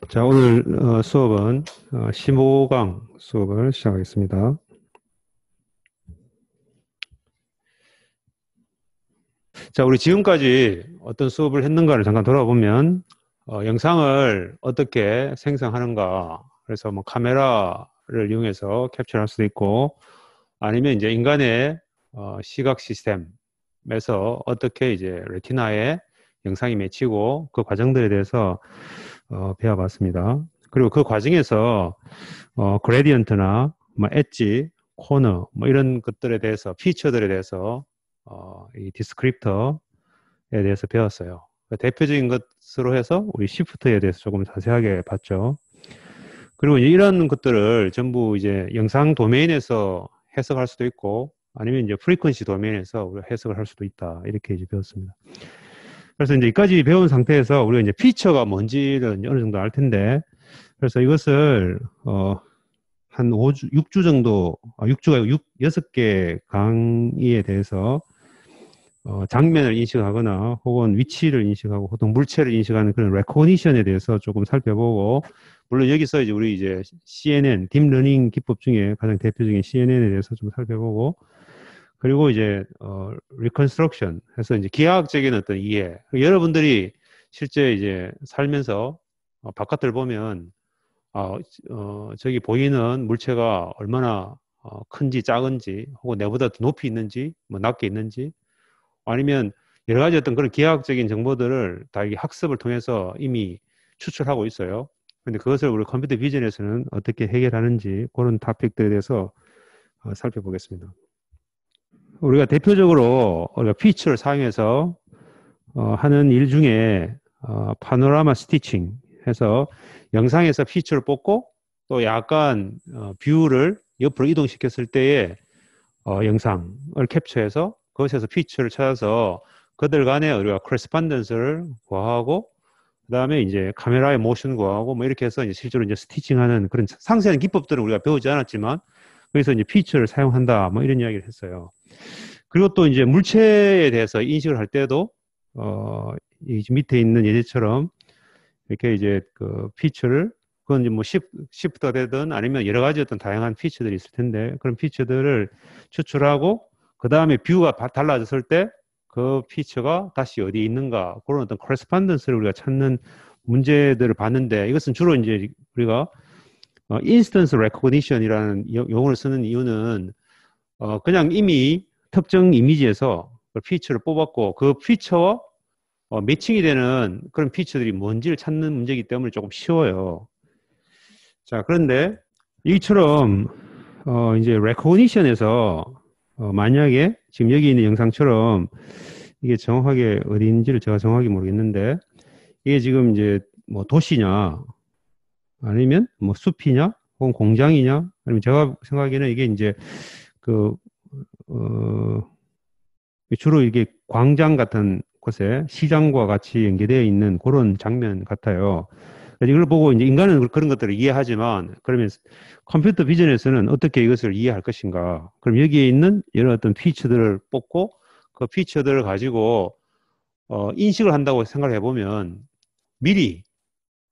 자, 오늘 수업은 15강 수업을 시작하겠습니다. 자, 우리 지금까지 어떤 수업을 했는가를 잠깐 돌아보면 영상을 어떻게 생성하는가, 그래서 뭐 카메라를 이용해서 캡처할 수도 있고, 아니면 이제 인간의 시각 시스템에서 어떻게 이제 레티나에 영상이 맺히고 그 과정들에 대해서 배워봤습니다. 그리고 그 과정에서 그레디언트나 뭐 엣지, 코너 뭐 이런 것들에 대해서 피처들에 대해서 이 디스크립터에 대해서 배웠어요. 대표적인 것으로 해서 우리 시프트에 대해서 조금 자세하게 봤죠. 그리고 이제 이런 것들을 전부 이제 영상 도메인에서 해석할 수도 있고 아니면 이제 프리퀀시 도메인에서 우리가 해석을 할 수도 있다. 이렇게 이제 배웠습니다. 그래서 이제 여기까지 배운 상태에서 우리가 이제 피처가 뭔지를 어느 정도 알 텐데, 그래서 이것을 한 5주, 6주 정도, 6주가 6개 강의에 대해서 장면을 인식하거나 혹은 위치를 인식하고 보통 물체를 인식하는 그런 레코니션에 대해서 조금 살펴보고, 물론 여기서 이제 우리 이제 CNN, 딥러닝 기법 중에 가장 대표적인 CNN에 대해서 좀 살펴보고, 그리고 이제 리컨스트럭션 해서 이제 기하학적인 어떤 이해. 여러분들이 실제 이제 살면서 바깥을 보면 저기 보이는 물체가 얼마나 큰지 작은지 혹은 내보다 더 높이 있는지 뭐 낮게 있는지 아니면 여러 가지 어떤 그런 기하학적인 정보들을 다 이게 학습을 통해서 이미 추출하고 있어요. 근데 그것을 우리 컴퓨터 비전에서는 어떻게 해결하는지 그런 토픽들에 대해서 살펴보겠습니다. 우리가 대표적으로 우리가 피처를 사용해서 하는 일 중에 파노라마 스티칭 해서 영상에서 피처를 뽑고 또 약간 뷰를 옆으로 이동시켰을 때의 영상을 캡처해서 그것에서 피처를 찾아서 그들 간에 우리가 코레스pondence를 구하고 그다음에 이제 카메라의 모션 구하고 뭐 이렇게 해서 이제 실제로 이제 스티칭하는 그런 상세한 기법들은 우리가 배우지 않았지만 그래서 이제 피처를 사용한다 뭐 이런 이야기를 했어요. 그리고 또 이제 물체에 대해서 인식을 할 때도 이 밑에 있는 예제처럼 이렇게 이제 그 피처를 그건 이제 뭐 시프트가 되든 아니면 여러 가지 어떤 다양한 피처들이 있을 텐데 그런 피처들을 추출하고 그 다음에 뷰가 달라졌을 때 그 피처가 다시 어디에 있는가 그런 어떤 코레스pondence를 우리가 찾는 문제들을 봤는데 이것은 주로 이제 우리가 인스턴스 레코니션이라는 용어를 쓰는 이유는 그냥 이미 특정 이미지에서 그 피처를 뽑았고 그 피처와 매칭이 되는 그런 피처들이 뭔지를 찾는 문제이기 때문에 조금 쉬워요. 자, 그런데 이처럼 이제 레코니션에서 만약에 지금 여기 있는 영상처럼 이게 정확하게 어디인지를 제가 정확히 모르겠는데 이게 지금 이제 뭐 도시냐 아니면 뭐 숲이냐 혹은 공장이냐 아니면 제가 생각하기에는 이게 이제 그 주로 이게 광장 같은 곳에 시장과 같이 연계되어 있는 그런 장면 같아요. 이걸 보고 이제 인간은 그런 것들을 이해하지만 그러면 컴퓨터 비전에서는 어떻게 이것을 이해할 것인가? 그럼 여기에 있는 여러 어떤 피처들을 뽑고 그 피처들을 가지고 인식을 한다고 생각을 해보면 미리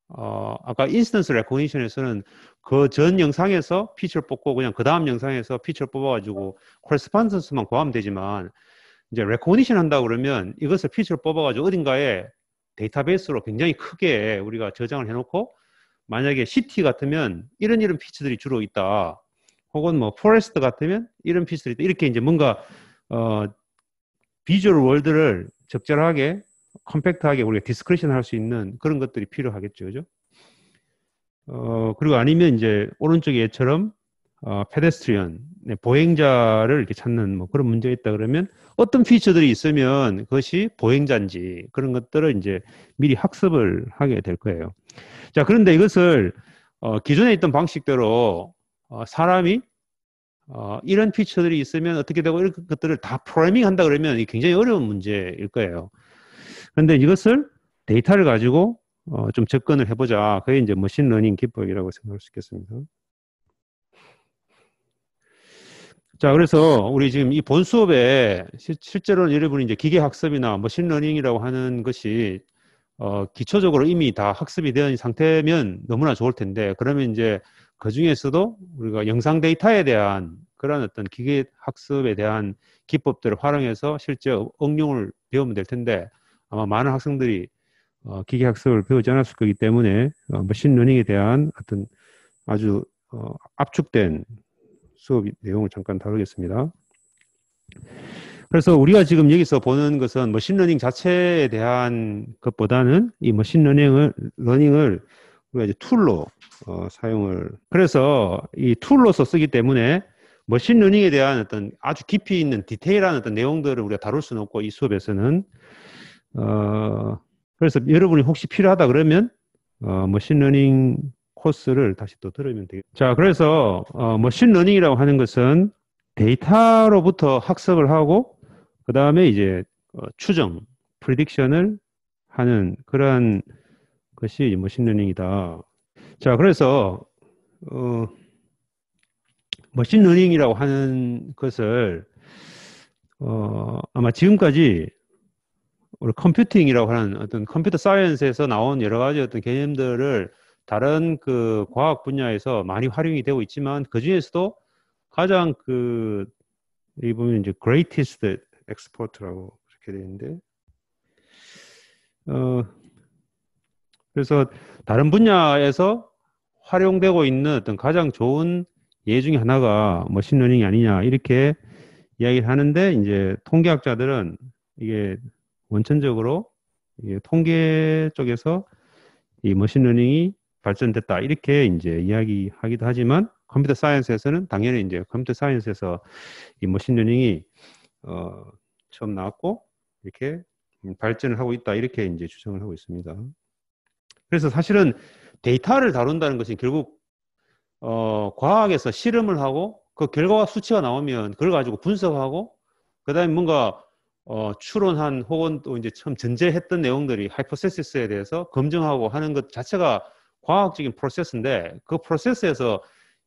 아까 인스턴스 레코니션에서는 그 전 영상에서 피처를 뽑고 그냥 그 다음 영상에서 피처를 뽑아가지고 코레스pondence만 구하면 되지만 이제 레코니션 한다고 그러면 이것을 피처를 뽑아가지고 어딘가에 데이터베이스로 굉장히 크게 우리가 저장을 해놓고 만약에 시티 같으면 이런 피처들이 주로 있다. 혹은 뭐 포레스트 같으면 이런 피처들이 있다. 이렇게 이제 뭔가 비주얼 월드를 적절하게 컴팩트하게 우리가 디스크리션 할 수 있는 그런 것들이 필요하겠죠. 그죠? 그리고 아니면 이제 오른쪽에 얘처럼 페데스트리언, 보행자를 이렇게 찾는 뭐 그런 문제가 있다 그러면 어떤 피처들이 있으면 그것이 보행자인지 그런 것들을 이제 미리 학습을 하게 될 거예요. 자, 그런데 이것을 기존에 있던 방식대로 사람이 이런 피처들이 있으면 어떻게 되고 이런 것들을 다 프로그래밍 한다 그러면 굉장히 어려운 문제일 거예요. 그런데 이것을 데이터를 가지고 좀 접근을 해보자. 그게 이제 머신러닝 기법이라고 생각할 수 있겠습니다. 자, 그래서 우리 지금 이 본 수업에 실제로 여러분이 이제 기계학습이나 머신러닝이라고 하는 것이 기초적으로 이미 다 학습이 된 상태면 너무나 좋을 텐데, 그러면 이제 그 중에서도 우리가 영상 데이터에 대한 그런 어떤 기계 학습에 대한 기법들을 활용해서 실제 응용을 배우면 될 텐데, 아마 많은 학생들이 기계 학습을 배우지 않았을 거기 때문에 머신러닝에 대한 어떤 아주 압축된 수업 내용을 잠깐 다루겠습니다. 그래서 우리가 지금 여기서 보는 것은 머신러닝 자체에 대한 것보다는 이 머신러닝을 우리가 이제 툴로 사용을, 그래서 이 툴로서 쓰기 때문에 머신러닝에 대한 어떤 아주 깊이 있는 디테일한 어떤 내용들을 우리가 다룰 수는 없고, 이 수업에서는 그래서 여러분이 혹시 필요하다 그러면 머신러닝 코스를 다시 또 들으면 되겠죠. 자, 그래서 머신러닝이라고 하는 것은 데이터로부터 학습을 하고 그 다음에 이제 추정, 프리딕션을 하는 그런 것이 머신러닝이다. 자, 그래서 머신러닝이라고 하는 것을 아마 지금까지 우리 컴퓨팅이라고 하는 어떤 컴퓨터 사이언스에서 나온 여러 가지 어떤 개념들을 다른 그 과학 분야에서 많이 활용이 되고 있지만, 그 중에서도 가장 이 보면 이제 greatest export라고 이렇게 되어 있는데, 그래서 다른 분야에서 활용되고 있는 어떤 가장 좋은 예 중에 하나가 머신러닝이 아니냐, 이렇게 이야기를 하는데, 이제 통계학자들은 이게 원천적으로 이게 통계 쪽에서 이 머신러닝이 발전됐다, 이렇게 이제 이야기하기도 하지만, 컴퓨터 사이언스에서는 당연히 이제 컴퓨터 사이언스에서 이 머신러닝이 처음 나왔고 이렇게 발전을 하고 있다, 이렇게 이제 주장을 하고 있습니다. 그래서 사실은 데이터를 다룬다는 것이 결국 과학에서 실험을 하고 그 결과가 수치가 나오면 그걸 가지고 분석하고 그다음에 뭔가 추론한 혹은 또 이제 처음 전제했던 내용들이 하이포테시스에 대해서 검증하고 하는 것 자체가 과학적인 프로세스인데, 그 프로세스에서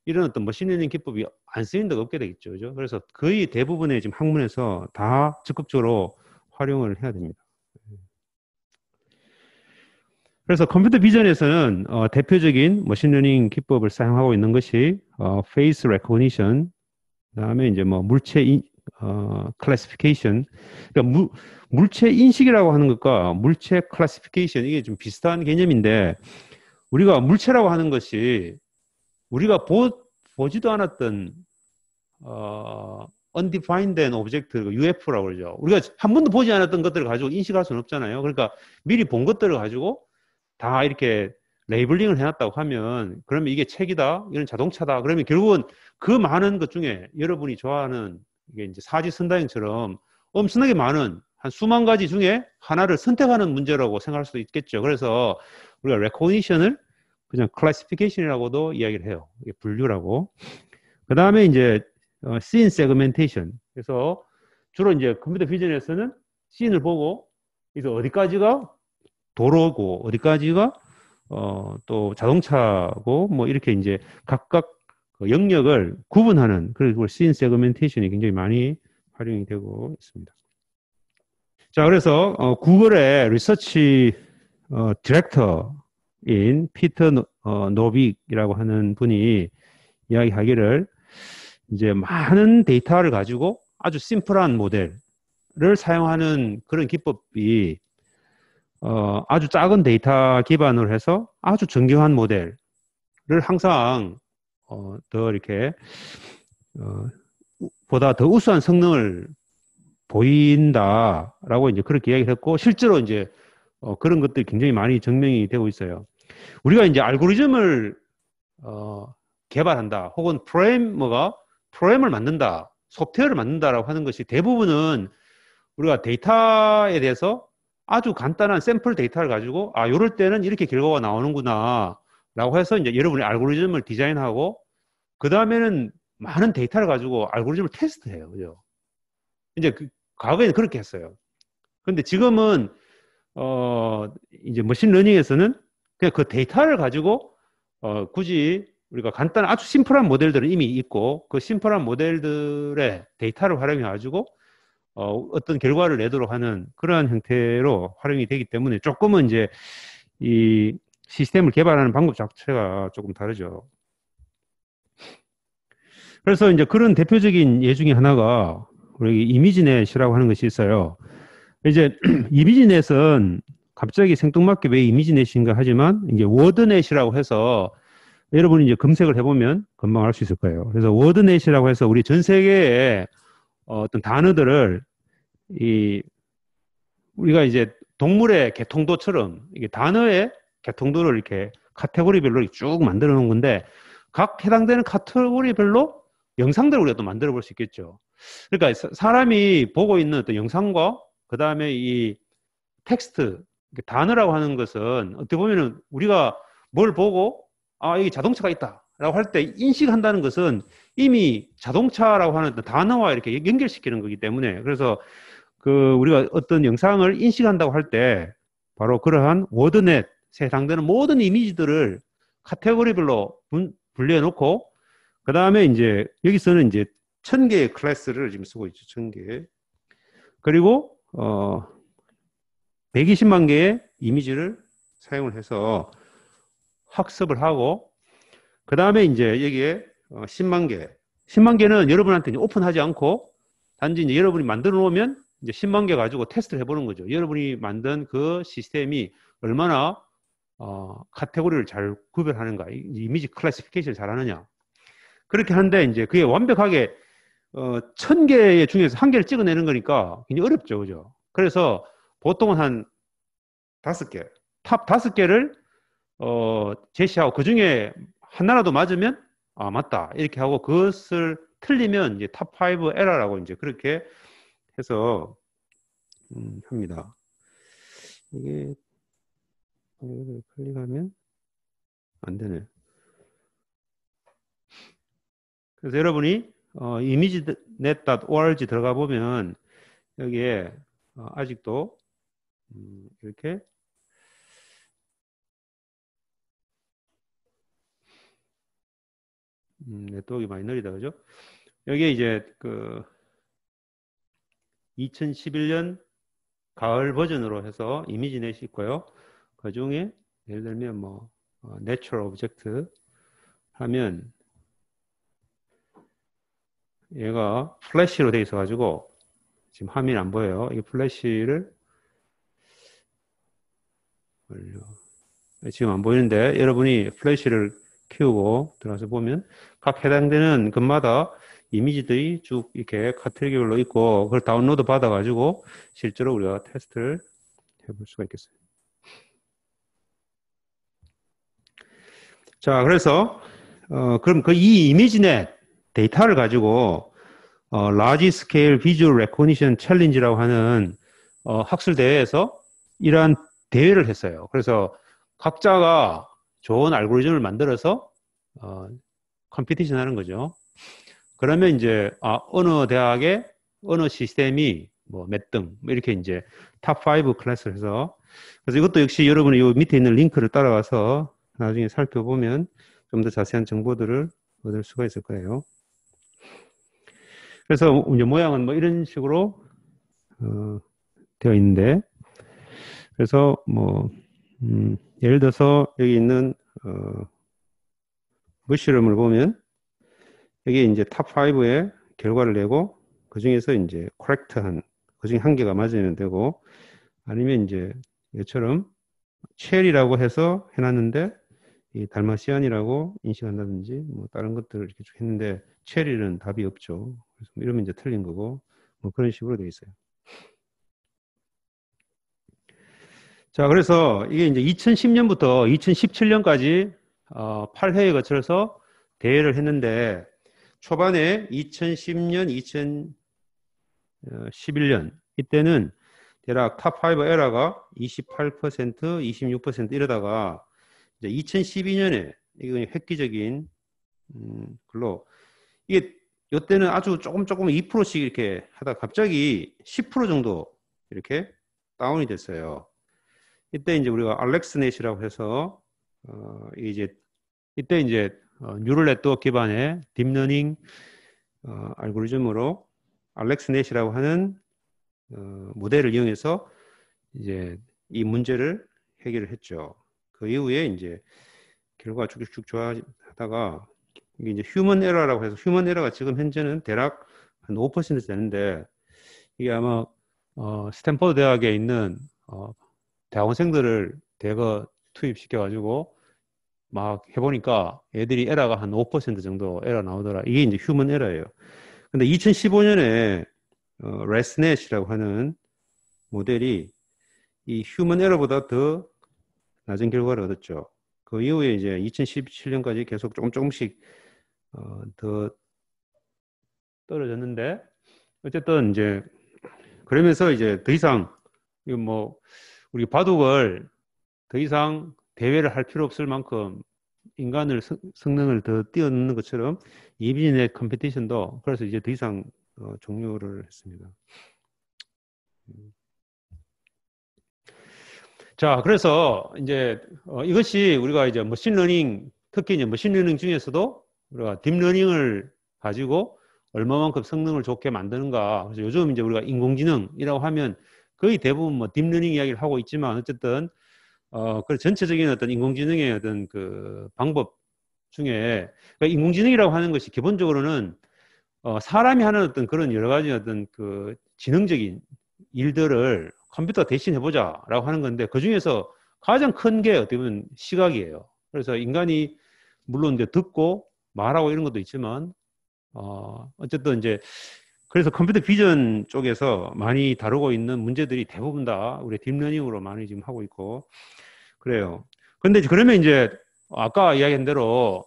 이런 어떤 머신러닝 기법이 안 쓰인 데가 없게 되겠죠. 그죠? 그래서 거의 대부분의 지금 학문에서 다 적극적으로 활용을 해야 됩니다. 그래서 컴퓨터 비전에서는 대표적인 머신러닝 기법을 사용하고 있는 것이 페이스 레코니션, 그다음에 이제 뭐 물체 클래시피케이션. 그러니까 물체 인식이라고 하는 것과 물체 클래시피케이션, 이게 좀 비슷한 개념인데, 우리가 물체라고 하는 것이 우리가 보지도 않았던 undefined object, UFO라고 그러죠. 우리가 한 번도 보지 않았던 것들을 가지고 인식할 수는 없잖아요. 그러니까 미리 본 것들을 가지고 다 이렇게 레이블링을 해놨다고 하면, 그러면 이게 책이다, 이건 자동차다, 그러면 결국은 그 많은 것 중에 여러분이 좋아하는 이게 이제 사지선다형처럼 엄청나게 많은 한 수만 가지 중에 하나를 선택하는 문제라고 생각할 수도 있겠죠. 그래서 우리가 레코니션을 그냥 클래시피케이션이라고도 이야기를 해요. 이게 분류라고. 그 다음에 이제 씬 세그멘테이션. 그래서 주로 이제 컴퓨터 비전에서는 씬을 보고 그래서 어디까지가 도로고 어디까지가 또 자동차고 뭐 이렇게 이제 각각 그 영역을 구분하는, 그리고 씬 세그멘테이션이 굉장히 많이 활용이 되고 있습니다. 자, 그래서 구글의 리서치 디렉터인 피터 노빅이라고 하는 분이 이야기하기를, 이제 많은 데이터를 가지고 아주 심플한 모델을 사용하는 그런 기법이 아주 작은 데이터 기반으로 해서 아주 정교한 모델을 항상 더 이렇게 보다 더 우수한 성능을 보인다라고 이제 그렇게 이야기를 했고, 실제로 이제 그런 것들이 굉장히 많이 증명이 되고 있어요. 우리가 이제 알고리즘을 개발한다, 혹은 프로그램을 만든다, 소프트웨어를 만든다라고 하는 것이 대부분은 우리가 데이터에 대해서 아주 간단한 샘플 데이터를 가지고 이럴 때는 이렇게 결과가 나오는구나 라고 해서 이제 여러분이 알고리즘을 디자인하고 그 다음에는 많은 데이터를 가지고 알고리즘을 테스트해요. 그죠? 이제 과거에는 그렇게 했어요. 그런데 지금은 이제 머신러닝에서는 그냥 그 데이터를 가지고 굳이 우리가 간단한 아주 심플한 모델들은 이미 있고, 그 심플한 모델들의 데이터를 활용해 가지고 어떤 결과를 내도록 하는 그러한 형태로 활용이 되기 때문에 조금은 이제 이 시스템을 개발하는 방법 자체가 조금 다르죠. 그래서 이제 그런 대표적인 예 중에 하나가 우리 이미지넷이라고 하는 것이 있어요. 이제 이미지넷은 갑자기 생뚱맞게 왜 이미지넷인가 하지만 이제 워드넷이라고 해서 여러분이 이제 검색을 해보면 금방 알 수 있을 거예요. 그래서 워드넷이라고 해서 우리 전 세계에 어떤 단어들을 우리가 이제 동물의 개통도처럼 이게 단어의 개통도를 이렇게 카테고리별로 쭉 만들어 놓은 건데 각 해당되는 카테고리별로 영상들을 우리가 또 만들어 볼 수 있겠죠. 그러니까 사람이 보고 있는 어떤 영상과 그 다음에 이 텍스트, 단어라고 하는 것은 어떻게 보면은 우리가 뭘 보고 여기 자동차가 있다 라고 할 때 인식한다는 것은 이미 자동차라고 하는 단어와 이렇게 연결시키는 거기 때문에 그래서 우리가 어떤 영상을 인식한다고 할 때 바로 그러한 워드넷에 해당되는 모든 이미지들을 카테고리별로 분리해 놓고 그 다음에 이제 여기서는 이제 1000개의 클래스를 지금 쓰고 있죠. 1000개. 그리고 120만 개의 이미지를 사용을 해서 학습을 하고 그 다음에 이제 여기에 10만 개. 10만 개는 여러분한테 오픈하지 않고 단지 이제 여러분이 만들어 놓으면 이제 10만 개 가지고 테스트를 해보는 거죠. 여러분이 만든 그 시스템이 얼마나 카테고리를 잘 구별하는가, 이미지 클래시피케이션을 잘 하느냐. 그렇게 하는데 이제 그게 완벽하게 1000개 중에서 한 개를 찍어내는 거니까 굉장히 어렵죠, 그죠? 그래서 보통은 한 5개, 탑 5개를 제시하고 그 중에 하나라도 맞으면 맞다 이렇게 하고 그것을 틀리면 이제 탑 5 에러라고 이제 그렇게 해서 합니다. 이게 클릭하면 안 되네. 그래서 여러분이 imagenet.org 들어가 보면 여기에 아직도 이렇게 네트워크가 많이 느리다 그죠? 여기에 이제 2011년 가을 버전으로 해서 이미지넷이 있고요. 그 중에 예를 들면 뭐 Natural Object 하면 얘가 플래시로 되어 있어 가지고 지금 화면이 안 보여요. 이 플래시를 지금 안 보이는데 여러분이 플래시를 키우고 들어가서 보면 각 해당되는 것마다 이미지들이 쭉 이렇게 카테고리별로 있고 그걸 다운로드 받아 가지고 실제로 우리가 테스트를 해볼 수가 있겠어요. 자, 그래서 그럼 이 이미지넷 데이터를 가지고 Large Scale Visual Recognition Challenge라고 하는 학술 대회에서 이러한 대회를 했어요. 그래서 각자가 좋은 알고리즘을 만들어서 컴피티션 하는 거죠. 그러면 이제 어느 대학의 어느 시스템이 뭐 몇 등 이렇게 이제 탑 5 클래스를 해서 그래서 이것도 역시 여러분이 이 밑에 있는 링크를 따라가서 나중에 살펴보면 좀 더 자세한 정보들을 얻을 수가 있을 거예요. 그래서 이제 모양은 뭐 이런 식으로 되어 있는데 그래서 뭐 예를 들어서 여기 있는 머쉬룸을 보면 여기 이제 탑 5의 결과를 내고 그 중에서 이제 코렉트한 그 중에 한 개가 맞으면 되고 아니면 이제 이처럼 첼이라고 해서 해놨는데 이 달마시안이라고 인식한다든지 뭐 다른 것들을 이렇게 쭉 했는데 첼이는 답이 없죠. 그래서 이러면 이제 틀린 거고 뭐 그런 식으로 되어 있어요. 자, 그래서 이게 이제 2010년부터 2017년까지 8회에 거쳐서 대회를 했는데 초반에 2010년, 2011년 이때는 대략 탑5 에러가 28%, 26% 이러다가 이제 2012년에 이건 획기적인 걸로 이게 이때는 아주 조금 2%씩 이렇게 하다가 갑자기 10% 정도 이렇게 다운이 됐어요. 이때 이제 우리가 알렉스넷이라고 해서 이제 이때 이제 뉴럴 네트워크 기반의 딥러닝 알고리즘으로 알렉스넷이라고 하는 모델을 이용해서 이제 이 문제를 해결을 했죠. 그 이후에 이제 결과가 쭉쭉 좋아하다가 이게 이제 휴먼 에러라고 해서 휴먼 에러가 지금 현재는 대략 한 5% 되는데 이게 아마 스탠퍼드 대학에 있는 대학원생들을 대거 투입시켜 가지고 막 해보니까 애들이 에러가 한 5% 정도 에러 나오더라. 이게 이제 휴먼 에러예요. 근데 2015년에 레스넷이라고 하는 모델이 이 휴먼 에러보다 더 낮은 결과를 얻었죠. 그 이후에 이제 2017년까지 계속 조금씩 더 떨어졌는데 어쨌든 이제 그러면서 이제 더 이상 이거 뭐 우리 바둑을 더 이상 대회를 할 필요 없을 만큼 인간을 성능을 더 뛰어넘는 것처럼 이비넷 컴피티션도 그래서 이제 더 이상 종료를 했습니다. 자, 그래서 이제 이것이 우리가 이제 머신러닝 특히 이제 머신러닝 중에서도 우리가 딥러닝을 가지고 얼마만큼 성능을 좋게 만드는가. 그래서 요즘 이제 우리가 인공지능이라고 하면 거의 대부분 뭐 딥러닝 이야기를 하고 있지만 어쨌든 그 전체적인 어떤 인공지능의 어떤 그 방법 중에 그러니까 인공지능이라고 하는 것이 기본적으로는 사람이 하는 어떤 그런 여러 가지 어떤 그 지능적인 일들을 컴퓨터가 대신 해보자라고 하는 건데 그 중에서 가장 큰 게 어떻게 보면 시각이에요. 그래서 인간이 물론 이제 듣고 말하고 이런 것도 있지만 어쨌든 이제 그래서 컴퓨터 비전 쪽에서 많이 다루고 있는 문제들이 대부분 다 우리 딥러닝으로 많이 지금 하고 있고 그래요. 근데 그러면 이제 아까 이야기한 대로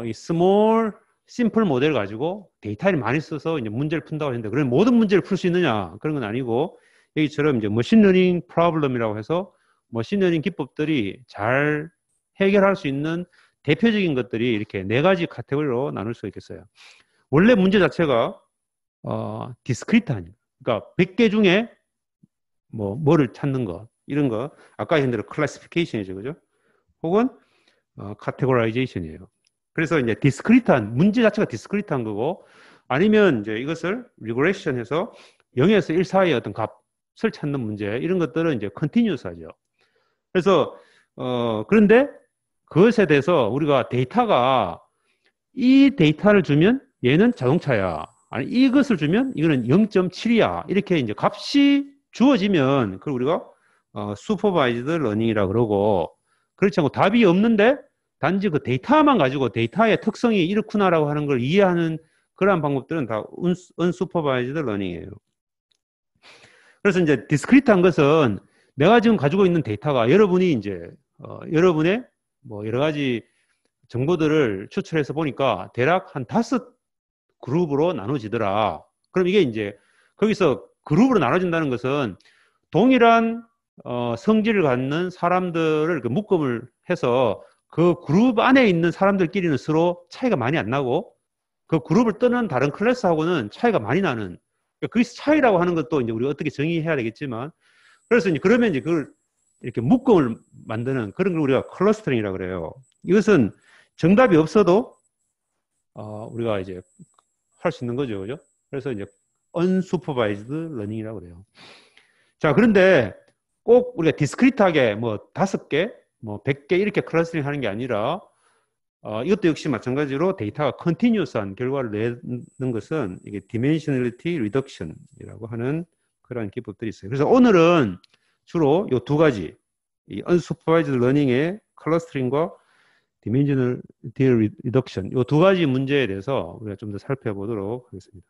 이 스몰 심플 모델 가지고 데이터를 많이 써서 이제 문제를 푼다고 했는데 그러면 모든 문제를 풀 수 있느냐 그런 건 아니고 여기처럼 이제 머신러닝 프로블럼이라고 해서 머신러닝 기법들이 잘 해결할 수 있는 대표적인 것들이 이렇게 네 가지 카테고리로 나눌 수 있겠어요. 원래 문제 자체가 디스크리트한 그러니까 100개 중에 뭐를 찾는 것 이런 거 아까 얘기한 대로 클래시피케이션이죠, 그죠? 혹은 카테고라이제이션이에요. 그래서 이제 디스크리트한 문제 자체가 디스크리트한 거고 아니면 이제 이것을 리그레션해서 0에서 1 사이의 어떤 값을 찾는 문제 이런 것들은 이제 컨티뉴스하죠. 그래서 그런데 그것에 대해서 우리가 데이터가 이 데이터를 주면 얘는 자동차야. 아니 이것을 주면 이거는 0.7이야. 이렇게 이제 값이 주어지면 그걸 우리가 슈퍼바이즈드 러닝이라 그러고 그렇지 않고 답이 없는데 단지 그 데이터만 가지고 데이터의 특성이 이렇구나라고 하는 걸 이해하는 그러한 방법들은 다 unsupervised learning이에요. 그래서 이제 디스크리트한 것은 내가 지금 가지고 있는 데이터가 여러분이 이제 여러분의 뭐 여러 가지 정보들을 추출해서 보니까 대략 한 5 그룹으로 나눠지더라. 그럼 이게 이제 거기서 그룹으로 나눠진다는 것은 동일한 성질을 갖는 사람들을 묶음을 해서 그 그룹 안에 있는 사람들끼리는 서로 차이가 많이 안 나고 그 그룹을 떠난 다른 클래스하고는 차이가 많이 나는 그 차이라고 하는 것도 이제 우리가 어떻게 정의해야 되겠지만 그래서 이제 그러면 이제 그걸 이렇게 묶음을 만드는 그런 걸 우리가 클러스터링이라고 그래요. 이것은 정답이 없어도 우리가 이제 할 수 있는 거죠, 그죠? 그래서 이제 unsupervised learning이라고 그래요. 자, 그런데 꼭 우리가 디스크리트하게 뭐 5개, 뭐 100개 이렇게 클러스터링 하는 게 아니라 이것도 역시 마찬가지로 데이터가 컨티뉴스한 결과를 내는 것은 이게 dimensionality reduction이라고 하는 그런 기법들이 있어요. 그래서 오늘은 주로 이 두 가지, 이 unsupervised learning의 클러스터링과 dimensionality reduction 이 두 가지 문제에 대해서 우리가 좀 더 살펴보도록 하겠습니다.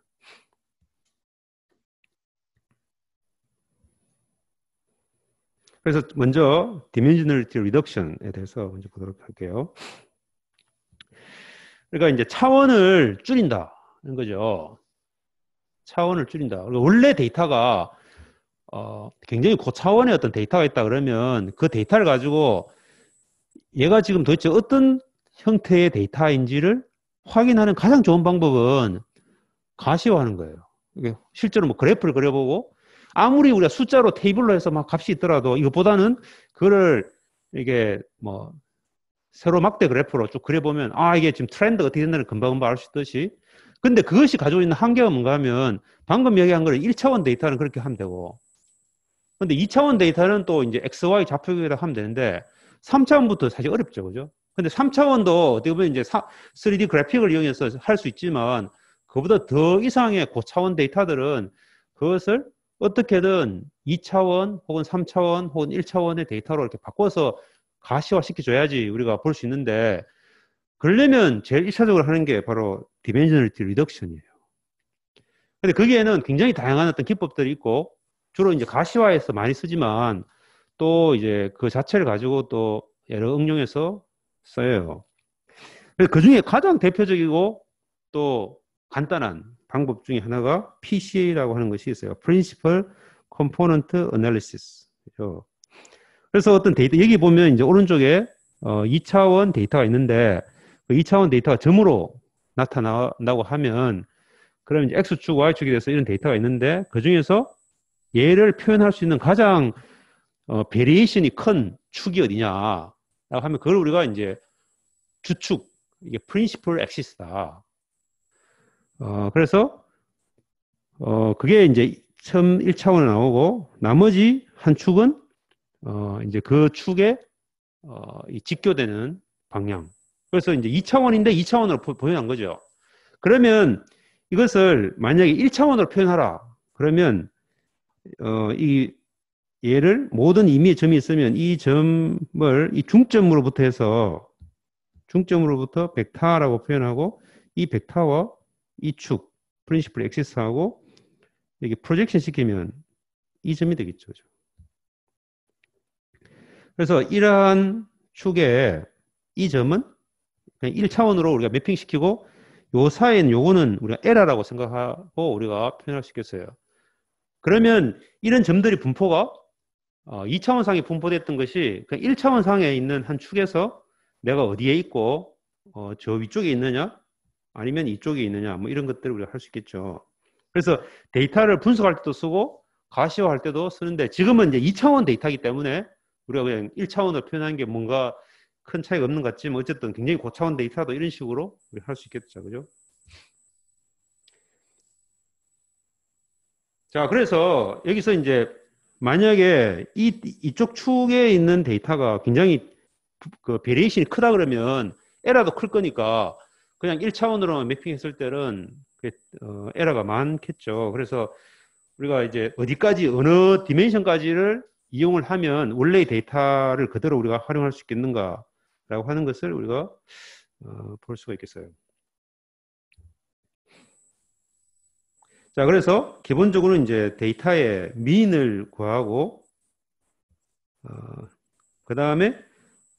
그래서 먼저 dimensionality reduction에 대해서 먼저 보도록 할게요. 그러니까 이제 차원을 줄인다는 거죠. 차원을 줄인다. 원래 데이터가 굉장히 고차원의 어떤 데이터가 있다 그러면 그 데이터를 가지고 얘가 지금 도대체 어떤 형태의 데이터인지를 확인하는 가장 좋은 방법은 가시화하는 거예요. 이게 실제로 뭐 그래프를 그려보고 아무리 우리가 숫자로 테이블로 해서 막 값이 있더라도 이것보다는 그거를 이게 뭐 세로 막대 그래프로 쭉 그려보면 이게 지금 트렌드가 어떻게 된다는 금방금방 알 수 있듯이 근데 그것이 가지고 있는 한계가 뭔가 하면 방금 얘기한 거를 1차원 데이터는 그렇게 하면 되고 근데 2차원 데이터는 또 이제 XY 좌표계로 하면 되는데 3차원부터 사실 어렵죠. 그죠? 근데 3차원도 어떻게 보면 이제 3D 그래픽을 이용해서 할 수 있지만 그보다 더 이상의 고차원 데이터들은 그것을 어떻게든 2차원 혹은 3차원 혹은 1차원의 데이터로 이렇게 바꿔서 가시화 시켜줘야지 우리가 볼 수 있는데 그러려면 제일 1차적으로 하는 게 바로 디멘셔널리티 리덕션이에요. 근데 거기에는 굉장히 다양한 어떤 기법들이 있고 주로 이제 가시화에서 많이 쓰지만 또 이제 그 자체를 가지고 또 여러 응용해서 써요. 그래서 그 중에 가장 대표적이고 또 간단한 방법 중에 하나가 PCA라고 하는 것이 있어요. Principal Component Analysis. 그래서 어떤 데이터, 여기 보면 이제 오른쪽에 2차원 데이터가 있는데 그 2차원 데이터가 점으로 나타나고 하면 그러면 이제 X축, Y축에 대해서 이런 데이터가 있는데 그 중에서 얘를 표현할 수 있는 가장 베리에이션이 큰 축이 어디냐 하면 그걸 우리가 이제 주축, 이게 프린시플 엑시스다. 그래서 그게 이제 처음 1차원에 나오고 나머지 한 축은 이제 그 축에 이 직교되는 방향. 그래서 이제 2차원인데 2차원으로 표현한 거죠. 그러면 이것을 만약에 1차원으로 표현하라. 그러면 이 얘를 모든 임의의 점이 있으면 이 점을 이 중점으로부터 해서 중점으로부터 벡터라고 표현하고 이 벡터와 이 축, 프린시플 엑시스하고 여기 프로젝션 시키면 이 점이 되겠죠. 그래서 이러한 축에 이 점은 그냥 1차원으로 우리가 매핑시키고 요 사이에는 요거는 우리가 에러라고 생각하고 우리가 표현할 수 있겠어요. 그러면 이런 점들이 분포가 2차원상에 분포됐던 것이 그 1차원상에 있는 한 축에서 내가 어디에 있고 저 위쪽에 있느냐 아니면 이쪽에 있느냐 뭐 이런 것들을 우리가 할 수 있겠죠. 그래서 데이터를 분석할 때도 쓰고 가시화할 때도 쓰는데 지금은 이제 2차원 데이터이기 때문에 우리가 그냥 1차원으로 표현한 게 뭔가 큰 차이가 없는 것 같지만 어쨌든 굉장히 고차원 데이터도 이런 식으로 할 수 있겠죠. 그죠? 자, 그래서 여기서 이제 만약에 이쪽 축에 있는 데이터가 굉장히 그 베리에이션이 크다 그러면 에러도 클 거니까 그냥 1차원으로만 매핑했을 때는 에러가 많겠죠. 그래서 우리가 이제 어디까지 어느 디멘션까지를 이용을 하면 원래의 데이터를 그대로 우리가 활용할 수 있겠는가라고 하는 것을 우리가 볼 수가 있겠어요. 자, 그래서 기본적으로 이제 데이터의 미인을 구하고 그 다음에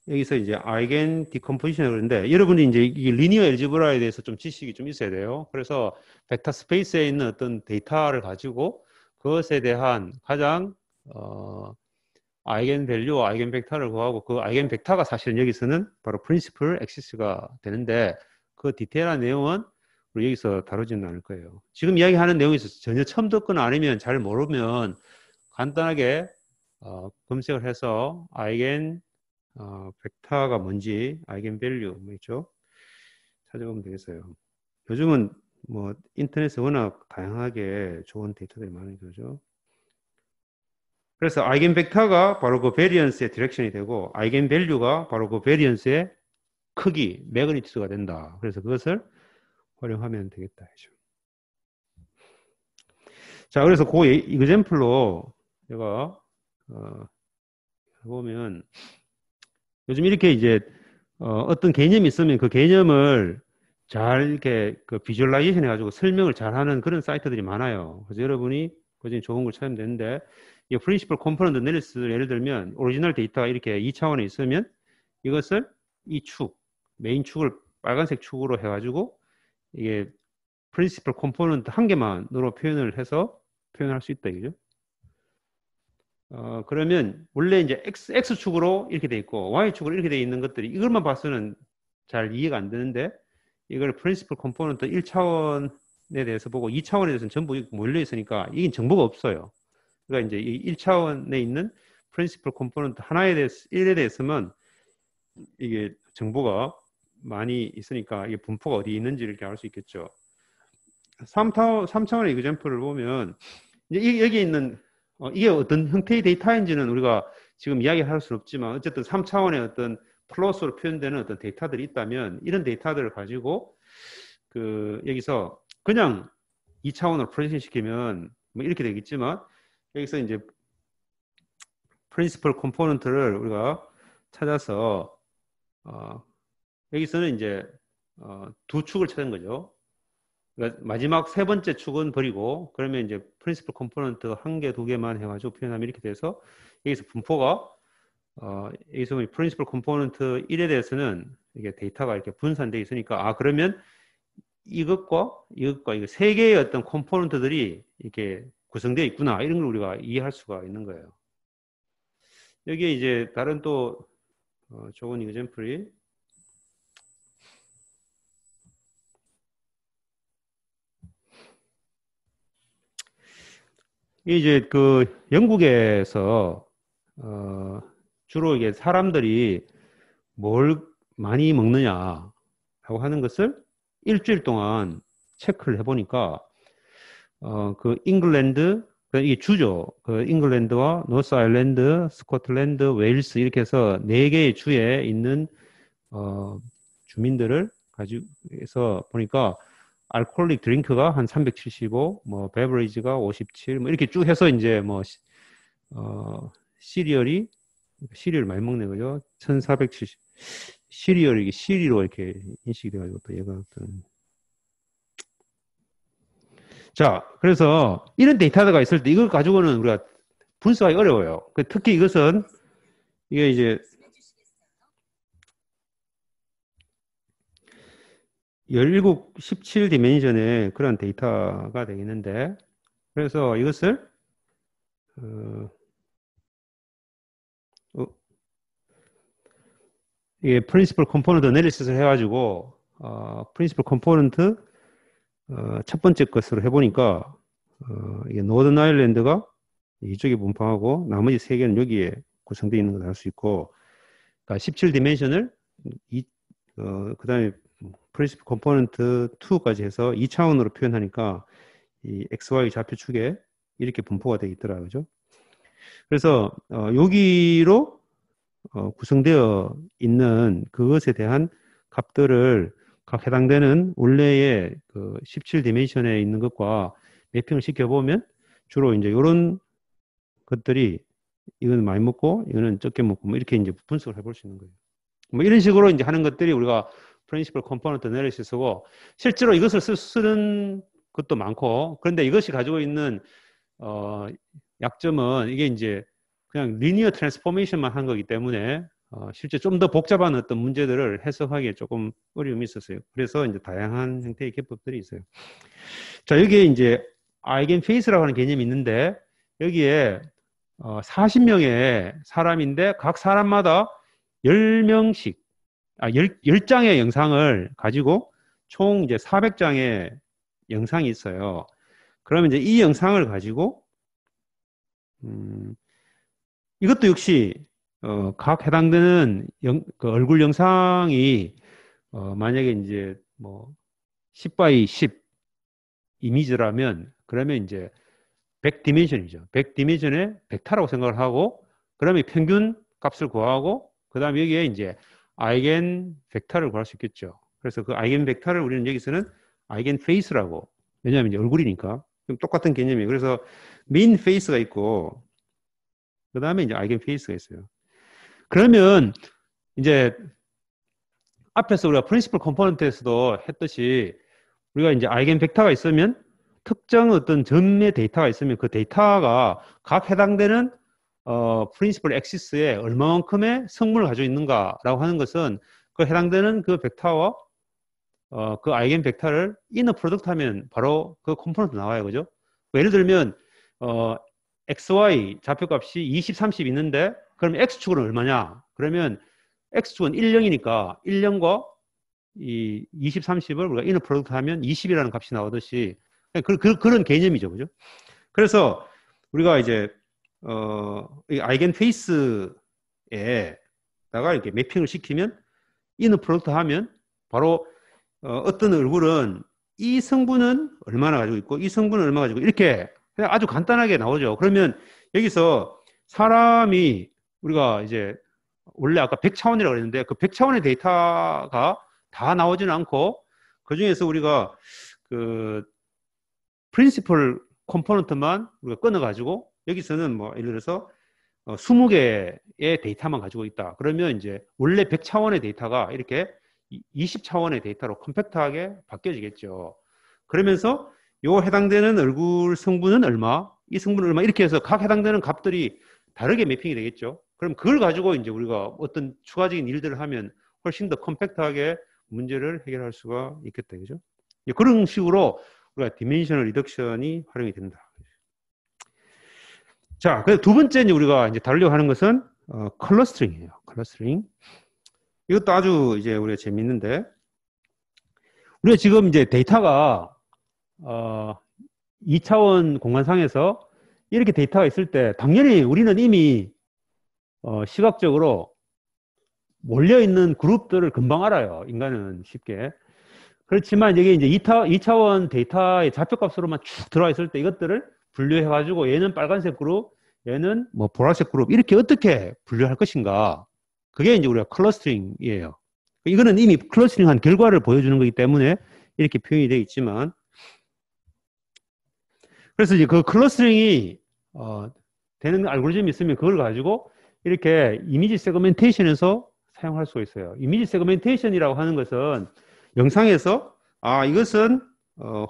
여기서 이제 아이겐 디컴포지션을 그러는데 여러분이 이제 이 리니어 엘지브라에 대해서 좀 지식이 좀 있어야 돼요. 그래서 벡터 스페이스에 있는 어떤 데이터를 가지고 그것에 대한 가장 아이겐 밸류, 아이겐 벡터를 구하고 그 아이겐 벡터가 사실은 여기서는 바로 프린시플 엑시스가 되는데 그 디테일한 내용은 우리 여기서 다루지는 않을 거예요. 지금 이야기하는 내용에서 전혀 처음 듣거나 아니면 잘 모르면 간단하게 검색을 해서 아이겐 벡터가 뭔지 아이겐 밸류 뭐 있죠? 찾아보면 되겠어요. 요즘은 뭐 인터넷에 워낙 다양하게 좋은 데이터들이 많은 거죠. 그래서 아이겐 벡터가 바로 그 베리언스의 디렉션이 되고 아이겐 밸류가 바로 그 베리언스의 크기, 매그니튜드가 된다. 그래서 그것을 활용하면 되겠다. 자, 그래서 그 이그젬플로 제가 보면 요즘 이렇게 이제 어떤 개념이 있으면 그 개념을 잘 이렇게 그 비주얼라이제이션 해가지고 설명을 잘하는 그런 사이트들이 많아요. 그래서 여러분이 그중에 좋은 걸 찾으면 되는데 이 프린시플 컴포넌트 애널리시스 예를 들면 오리지널 데이터가 이렇게 2차원에 있으면 이것을 이 축, 메인 축을 빨간색 축으로 해가지고 이게 프린시플 컴포넌트 한 개만으로 표현을 해서 표현할 수 있다 이거죠. 그러면 원래 이제 X축으로 이렇게 돼 있고 Y축으로 이렇게 돼 있는 것들이 이것만 봐서는 잘 이해가 안 되는데 이걸 프린시플 컴포넌트 1차원에 대해서 보고 2차원에 대해서는 전부 몰려 있으니까 이게 정보가 없어요. 그러니까 이제 이 1차원에 있는 프린시플 컴포넌트 하나에 대해서 1에 대해서만 이게 정보가 많이 있으니까 이게 분포가 어디 있는지 이렇게 알 수 있겠죠. 삼차원의 이그젬플을 보면 이제 여기 있는 이게 어떤 형태의 데이터인지는 우리가 지금 이야기할 수는 없지만 어쨌든 3차원의 어떤 플러스로 표현되는 어떤 데이터들이 있다면 이런 데이터들을 가지고 그 여기서 그냥 2차원으로 프로젝션 시키면 뭐 이렇게 되겠지만 여기서 이제 프린시플 컴포넌트를 우리가 찾아서 여기서는 이제 두 축을 찾은 거죠. 그러니까 마지막 세 번째 축은 버리고 그러면 이제 프린시플 컴포넌트 한 개, 두 개만 해가지고 표현하면 이렇게 돼서 여기서 분포가 여기서 프린시플 컴포넌트 1에 대해서는 이게 데이터가 이렇게 분산되어 있으니까 그러면 이것과 이거 세 개의 어떤 컴포넌트들이 이렇게 구성되어 있구나 이런 걸 우리가 이해할 수가 있는 거예요. 여기에 이제 다른 또 좋은 이그젬플이 이제 그 영국에서 주로 이게 사람들이 뭘 많이 먹느냐라고 하는 것을 일주일 동안 체크를 해보니까 그 잉글랜드 이게 주죠. 그 잉글랜드와 노스 아일랜드, 스코틀랜드, 웨일스 이렇게 해서 네 개의 주에 있는 주민들을 가지고 해서 보니까 알코올릭 드링크가 한 375, 뭐 베버리지가 57, 뭐 이렇게 쭉 해서 이제 뭐 시리얼 많이 먹네 그죠? 1470 시리얼이 시리로 이렇게 인식이 돼가지고 또 얘가 어떤 자 그래서 이런 데이터가 있을 때 이걸 가지고는 우리가 분석하기 어려워요. 특히 이것은 이게 이제 17, 17디멘션의 그런 데이터가 되겠는데 그래서 이것을 이게 프린시플 컴포넌트 애널리시스를 해가지고 프린시플 컴포넌트 첫 번째 것으로 해보니까 이게 노던 아일랜드가 이쪽에 분포하고 나머지 세 개는 여기에 구성되어 있는 걸 알 수 있고 그러니까 17디멘션을 그 다음에 프린시플 컴포넌트 2까지 해서 2차원으로 표현하니까 이 XY 좌표축에 이렇게 분포가 되어 있더라 그죠? 그래서 여기로 구성되어 있는 그것에 대한 값들을 각 해당되는 원래의 그 17디멘션에 있는 것과 매핑을 시켜보면 주로 이제 이런 것들이 이거는 많이 먹고 이거는 적게 먹고 뭐 이렇게 이제 분석을 해볼 수 있는 거예요. 뭐 이런 식으로 이제 하는 것들이 우리가 프린시플 컴포넌트 애널리시스고 실제로 이것을 쓰는 것도 많고 그런데 이것이 가지고 있는 약점은 이게 이제 그냥 리니어 트랜스포메이션만 한 거기 때문에 실제 좀 더 복잡한 어떤 문제들을 해석하기에 조금 어려움이 있었어요. 그래서 이제 다양한 형태의 기법들이 있어요. 자, 여기에 이제 아이겐 페이스라고 하는 개념이 있는데 여기에 40명의 사람인데 각 사람마다 10명씩 10장의 영상을 가지고 총 이제 400장의 영상이 있어요. 그러면 이제 이 영상을 가지고 이것도 역시 각 해당되는 그 얼굴 영상이 만약에 이제 뭐 10 by 10 이미지라면 그러면 이제 100디멘션이죠. 100디멘션의 벡터라고 생각을 하고 그러면 평균 값을 구하고 그 다음에 여기에 이제 아이겐 벡터를 구할 수 있겠죠. 그래서 그 아이겐 벡터를 우리는 여기서는 아이겐 페이스라고 왜냐하면 이제 얼굴이니까 똑같은 개념이에요. 그래서 민 페이스가 있고 그 다음에 이제 아이겐 페이스가 있어요. 그러면 이제 앞에서 우리가 프린시플 컴포넌트에서도 했듯이 우리가 이제 아이겐 벡터가 있으면 특정 어떤 점의 데이터가 있으면 그 데이터가 각 해당되는 프린시플 엑시스에 얼마만큼의 성분을 가지고 있는가라고 하는 것은 그 해당되는 그 벡터와 그 아이겐 벡터를 이너 프로덕트 하면 바로 그 컴포넌트 나와요. 그죠? 예를 들면 XY 좌표값이 20, 30 있는데 그럼 X축은 얼마냐? 그러면 X축은 1, 0이니까 1, 0과 이 20, 30을 우리가 이너 프로덕트 하면 20이라는 값이 나오듯이 그런 개념이죠. 그죠? 그래서 우리가 이제 이 아이겐 페이스에다가 이렇게 매핑을 시키면 이너 프로덕트 하면 바로 어떤 얼굴은 이 성분은 얼마나 가지고 있고 이 성분은 얼마 가지고 이렇게 그냥 아주 간단하게 나오죠. 그러면 여기서 사람이 우리가 이제 원래 아까 100차원이라고 그랬는데 그 100차원의 데이터가 다 나오지는 않고 그 중에서 우리가 그 프린시플 컴포넌트만 우리가 끊어가지고 여기서는 뭐 예를 들어서 20개의 데이터만 가지고 있다. 그러면 이제 원래 100차원의 데이터가 이렇게 20차원의 데이터로 컴팩트하게 바뀌어지겠죠. 그러면서 요 해당되는 얼굴 성분은 얼마, 이 성분은 얼마 이렇게 해서 각 해당되는 값들이 다르게 매핑이 되겠죠. 그럼 그걸 가지고 이제 우리가 어떤 추가적인 일들을 하면 훨씬 더 컴팩트하게 문제를 해결할 수가 있겠다. 그죠? 그런 식으로 우리가 디멘셔널 리덕션이 활용이 된다. 자, 그래서 두 번째 이제 우리가 이제 다루려고 하는 것은 클러스터링이에요. 클러스터링. 이것도 아주 이제 우리가 재밌는데 우리가 지금 이제 데이터가 2차원 공간상에서 이렇게 데이터가 있을 때 당연히 우리는 이미 시각적으로 몰려있는 그룹들을 금방 알아요. 인간은 쉽게. 그렇지만 이게 이제 2차원 데이터의 좌표값으로만 쭉 들어와 있을 때 이것들을 분류해가지고 얘는 빨간색 그룹, 얘는 뭐 보라색 그룹 이렇게 어떻게 분류할 것인가. 그게 이제 우리가 클러스터링이에요. 이거는 이미 클러스터링한 결과를 보여주는 거기 때문에 이렇게 표현이 되어 있지만 그래서 이제 그 클러스터링이 되는 알고리즘이 있으면 그걸 가지고 이렇게 이미지 세그멘테이션에서 사용할 수가 있어요. 이미지 세그멘테이션이라고 하는 것은 영상에서 이것은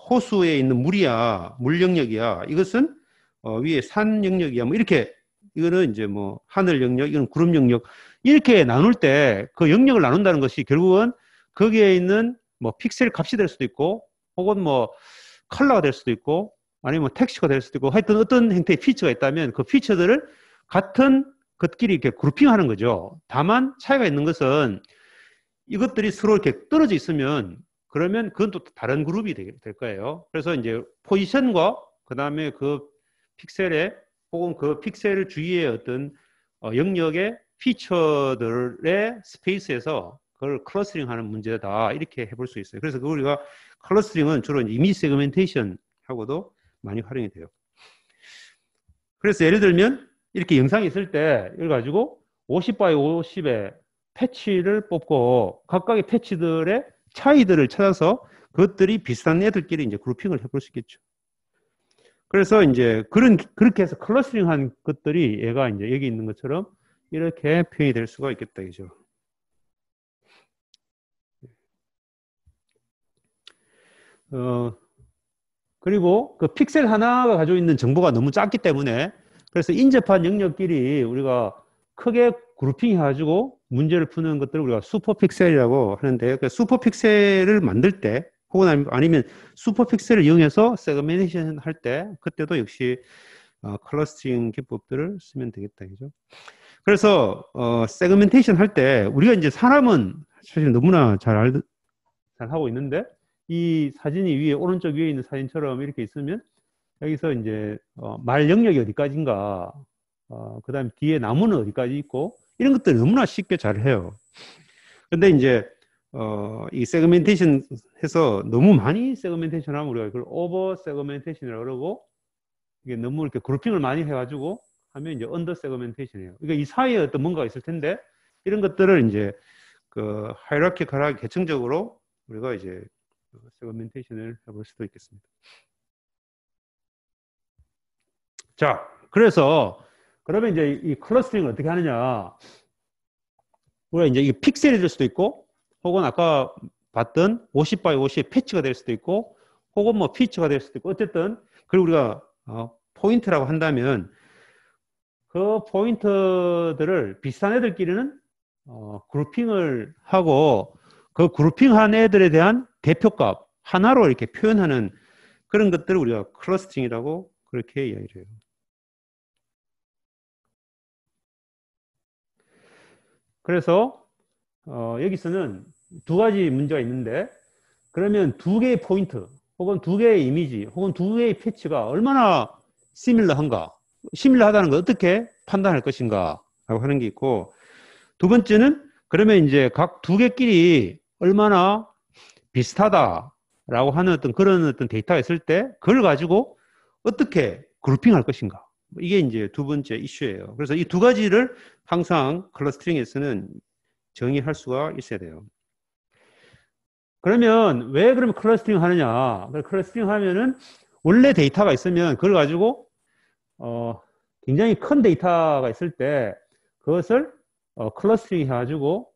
호수에 있는 물이야, 물 영역이야. 이것은 위에 산 영역이야. 뭐 이렇게 이거는 이제 뭐 하늘 영역, 이건 구름 영역 이렇게 나눌 때 그 영역을 나눈다는 것이 결국은 거기에 있는 뭐 픽셀 값이 될 수도 있고 혹은 뭐 컬러가 될 수도 있고 아니면 뭐 텍스처가 될 수도 있고 하여튼 어떤 형태의 피처가 있다면 그 피처들을 같은 것끼리 이렇게 그룹핑하는 거죠. 다만 차이가 있는 것은 이것들이 서로 이렇게 떨어져 있으면 그러면 그건 또 다른 그룹이 될 거예요. 그래서 이제 포지션과 그 다음에 그 픽셀의 혹은 그 픽셀 주위의 어떤 영역의 피처들의 스페이스에서 그걸 클러스터링 하는 문제다. 이렇게 해볼 수 있어요. 그래서 우리가 클러스터링은 주로 이미지 세그멘테이션 하고도 많이 활용이 돼요. 그래서 예를 들면 이렇게 영상이 있을 때 이걸 가지고 50x 50의 패치를 뽑고 각각의 패치들의 차이들을 찾아서 그것들이 비슷한 애들끼리 이제 그룹핑을 해볼 수 있겠죠. 그래서 이제 그렇게 해서 클러스터링 한 것들이 얘가 이제 여기 있는 것처럼 이렇게 표현이 될 수가 있겠다. 그죠? 그리고 그 픽셀 하나가 가지고 있는 정보가 너무 작기 때문에 그래서 인접한 영역끼리 우리가 크게 그룹핑 해가지고 문제를 푸는 것들을 우리가 슈퍼픽셀이라고 하는데 그 슈퍼픽셀을 만들 때 혹은 아니면 슈퍼픽셀을 이용해서 세그멘테이션 할 때 그때도 역시 클러스터링 기법들을 쓰면 되겠다. 그죠? 그래서 세그멘테이션 할 때 우리가 이제 사람은 사실 너무나 잘 하고 있는데 이 사진이 위에 오른쪽 위에 있는 사진처럼 이렇게 있으면 여기서 이제 말 영역이 어디까지인가 그 다음에 뒤에 나무는 어디까지 있고 이런 것들을 너무나 쉽게 잘 해요. 근데 이제 이 세그멘테이션 해서 너무 많이 세그멘테이션 하면 우리가 그걸 오버 세그멘테이션이라고 그러고 이게 너무 이렇게 그룹핑을 많이 해가지고 하면 이제 언더 세그멘테이션이에요. 그러니까 이 사이에 어떤 뭔가가 있을 텐데 이런 것들을 이제 그 하이라키컬하게 계층적으로 우리가 이제 세그멘테이션을 해볼 수도 있겠습니다. 자, 그래서 그러면 이제 이 클러스터링을 어떻게 하느냐? 우리가 이제 이 픽셀이 될 수도 있고, 혹은 아까 봤던 50x 50 패치가 될 수도 있고, 혹은 뭐 피처가 될 수도 있고, 어쨌든 그리고 우리가 포인트라고 한다면 그 포인트들을 비슷한 애들끼리는 그룹핑을 하고 그 그룹핑한 애들에 대한 대표값 하나로 이렇게 표현하는 그런 것들을 우리가 클러스터링이라고 그렇게 이야기를 해요. 그래서 여기서는 두 가지 문제가 있는데 그러면 두 개의 포인트 혹은 두 개의 이미지 혹은 두 개의 패치가 얼마나 시밀러한가 시밀러하다는 걸 어떻게 판단할 것인가 라고 하는 게 있고 두 번째는 그러면 이제 각 두 개끼리 얼마나 비슷하다 라고 하는 어떤 그런 어떤 데이터가 있을 때 그걸 가지고 어떻게 그룹핑할 것인가. 이게 이제 두 번째 이슈예요. 그래서 이 두 가지를 항상 클러스터링에서는 정의할 수가 있어야 돼요. 그러면 왜 그러면 클러스터링 하느냐? 클러스터링 하면은 원래 데이터가 있으면 그걸 가지고 굉장히 큰 데이터가 있을 때 그것을 클러스터링 해가지고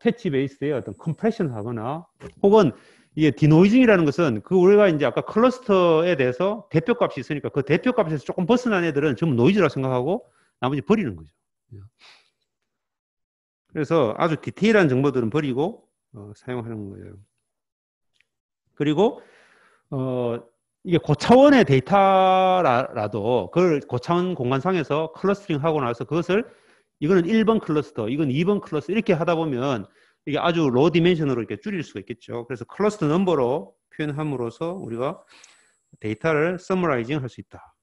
패치 베이스의 어떤 컴프레션 하거나 혹은 이게 디노이징이라는 것은 그 우리가 이제 아까 클러스터에 대해서 대표값이 있으니까 그 대표값에서 조금 벗어난 애들은 전부 노이즈라고 생각하고 나머지 버리는 거죠. 그래서 아주 디테일한 정보들은 버리고 사용하는 거예요. 그리고 이게 고차원의 데이터라도 그걸 고차원 공간상에서 클러스터링 하고 나서 그것을 이거는 1번 클러스터, 이건 2번 클러스터 이렇게 하다 보면 이게 아주 로우 디멘션으로 이렇게 줄일 수가 있겠죠. 그래서 클러스터 넘버로 표현함으로써 우리가 데이터를 서머라이징 할 수 있다.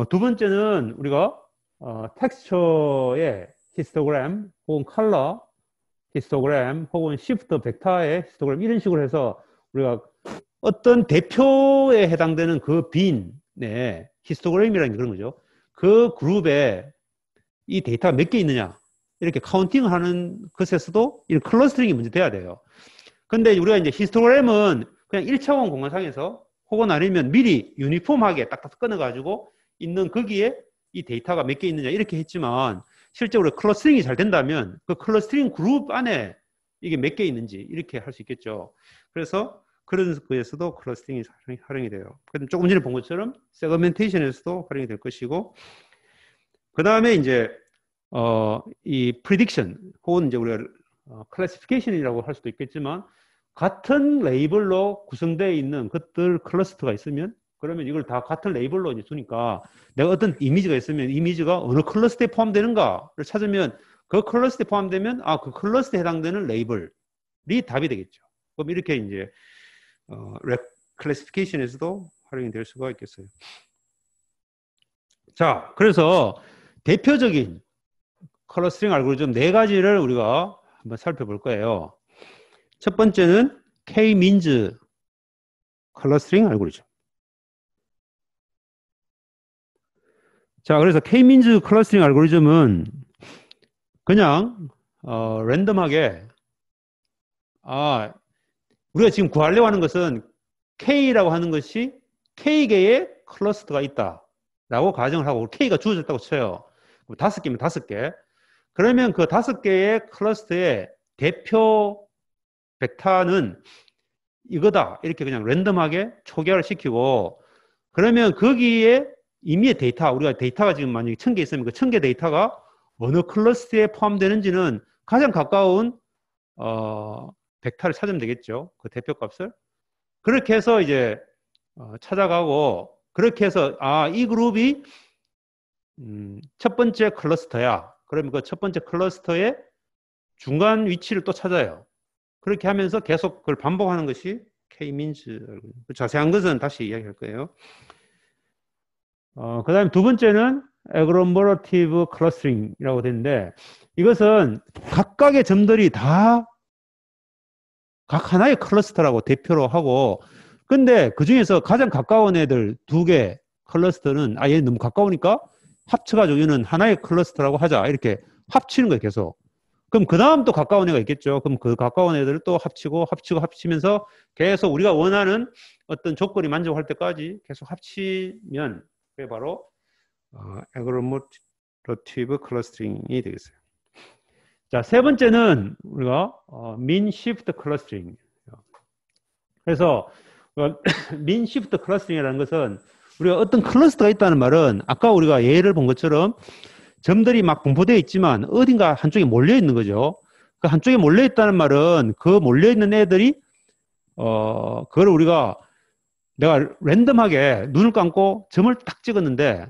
두 번째는 우리가 텍스처의 히스토그램 혹은 컬러 히스토그램 혹은 시프트 벡터의 히스토그램 이런 식으로 해서 우리가 어떤 대표에 해당되는 그 빈의 히스토그램이라는 게 그런 거죠. 그 그룹에 이 데이터가 몇 개 있느냐 이렇게 카운팅을 하는 것에서도 이런 클러스터링이 먼저 돼야 돼요. 근데 우리가 이제 히스토그램은 그냥 1차원 공간상에서 혹은 아니면 미리 유니폼하게 딱딱 끊어가지고 있는 거기에 이 데이터가 몇 개 있느냐 이렇게 했지만 실제로 클러스터링이 잘 된다면 그 클러스터링 그룹 안에 이게 몇 개 있는지 이렇게 할 수 있겠죠. 그래서 그런 거에서도 클러스터링이 활용이 돼요. 조금 전에 본 것처럼 세그멘테이션에서도 활용이 될 것이고 그 다음에 이제 이 프리딕션 혹은 이제 우리가 클래시피케이션이라고 할 수도 있겠지만 같은 레이블로 구성되어 있는 것들 클러스터가 있으면 그러면 이걸 다 같은 레이블로 이제 주니까 내가 어떤 이미지가 있으면 이미지가 어느 클러스터에 포함되는가를 찾으면 그 클러스터에 포함되면 그 클러스터에 해당되는 레이블이 답이 되겠죠. 그럼 이렇게 이제 클래시피케이션에서도 활용이 될 수가 있겠어요. 자, 그래서 대표적인 클러스터링 알고리즘 네 가지를 우리가 한번 살펴볼 거예요. 첫 번째는 K-민즈 클러스터링 알고리즘. 자, 그래서 K-민즈 클러스터링 알고리즘은 그냥 랜덤하게 우리가 지금 구하려고 하는 것은 K라고 하는 것이 K개의 클러스터가 있다라고 가정을 하고 K가 주어졌다고 쳐요. 5개면 5개. 그러면 그 5개의 클러스터의 대표 벡터는 이거다. 이렇게 그냥 랜덤하게 초기화를 시키고 그러면 거기에 이미의 데이터, 우리가 데이터가 지금 만약에 1000개 있으면 그 1000개 데이터가 어느 클러스터에 포함되는지는 가장 가까운 벡터를 찾으면 되겠죠. 그 대표값을. 그렇게 해서 이제 찾아가고 그렇게 해서 이 그룹이 첫 번째 클러스터야. 그러면 그 첫 번째 클러스터의 중간 위치를 또 찾아요. 그렇게 하면서 계속 그걸 반복하는 것이 K-민즈. 자세한 것은 다시 이야기할 거예요. 그 다음에 두 번째는 애그로머러티브 클러스터링이라고 되는데 이것은 각각의 점들이 다 각 하나의 클러스터라고 대표로 하고 근데 그 중에서 가장 가까운 애들 2개 클러스터는 얘 너무 가까우니까 합쳐가지고 얘는 하나의 클러스터라고 하자 이렇게 합치는 거예요 계속. 그럼 그 다음 또 가까운 애가 있겠죠. 그럼 그 가까운 애들을 또 합치면서 계속 우리가 원하는 어떤 조건이 만족할 때까지 계속 합치면 그게 바로 애그로머러티브 클러스터링이 되겠어요. 자, 세 번째는 우리가 민 시프트 클러스터링. 그래서 민 시프트 클러스터링이라는 것은 우리가 어떤 클러스터가 있다는 말은 아까 우리가 예를 본 것처럼 점들이 막 분포되어 있지만 어딘가 한쪽에 몰려 있는 거죠. 그 한쪽에 몰려 있다는 말은 그 몰려 있는 애들이 그걸 우리가 내가 랜덤하게 눈을 감고 점을 딱 찍었는데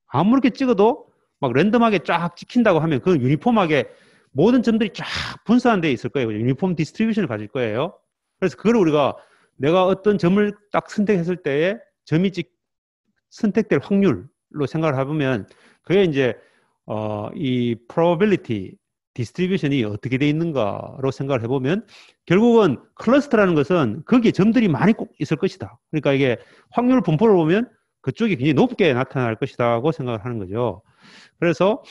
아무렇게 찍어도 막 랜덤하게 쫙 찍힌다고 하면 그건 유니폼하게 모든 점들이 쫙 분산된 데 있을 거예요. 유니폼 디스트리뷰션을 가질 거예요. 그래서 그걸 우리가 내가 어떤 점을 딱 선택했을 때에 점이 선택될 확률로 생각을 해보면 그게 이제 이 probability 디스트리뷰션이 어떻게 돼 있는가로 생각을 해보면 결국은 클러스터라는 것은 거기에 점들이 많이 꼭 있을 것이다. 그러니까 이게 확률 분포를 보면 그쪽이 굉장히 높게 나타날 것이다고 생각을 하는 거죠. 그래서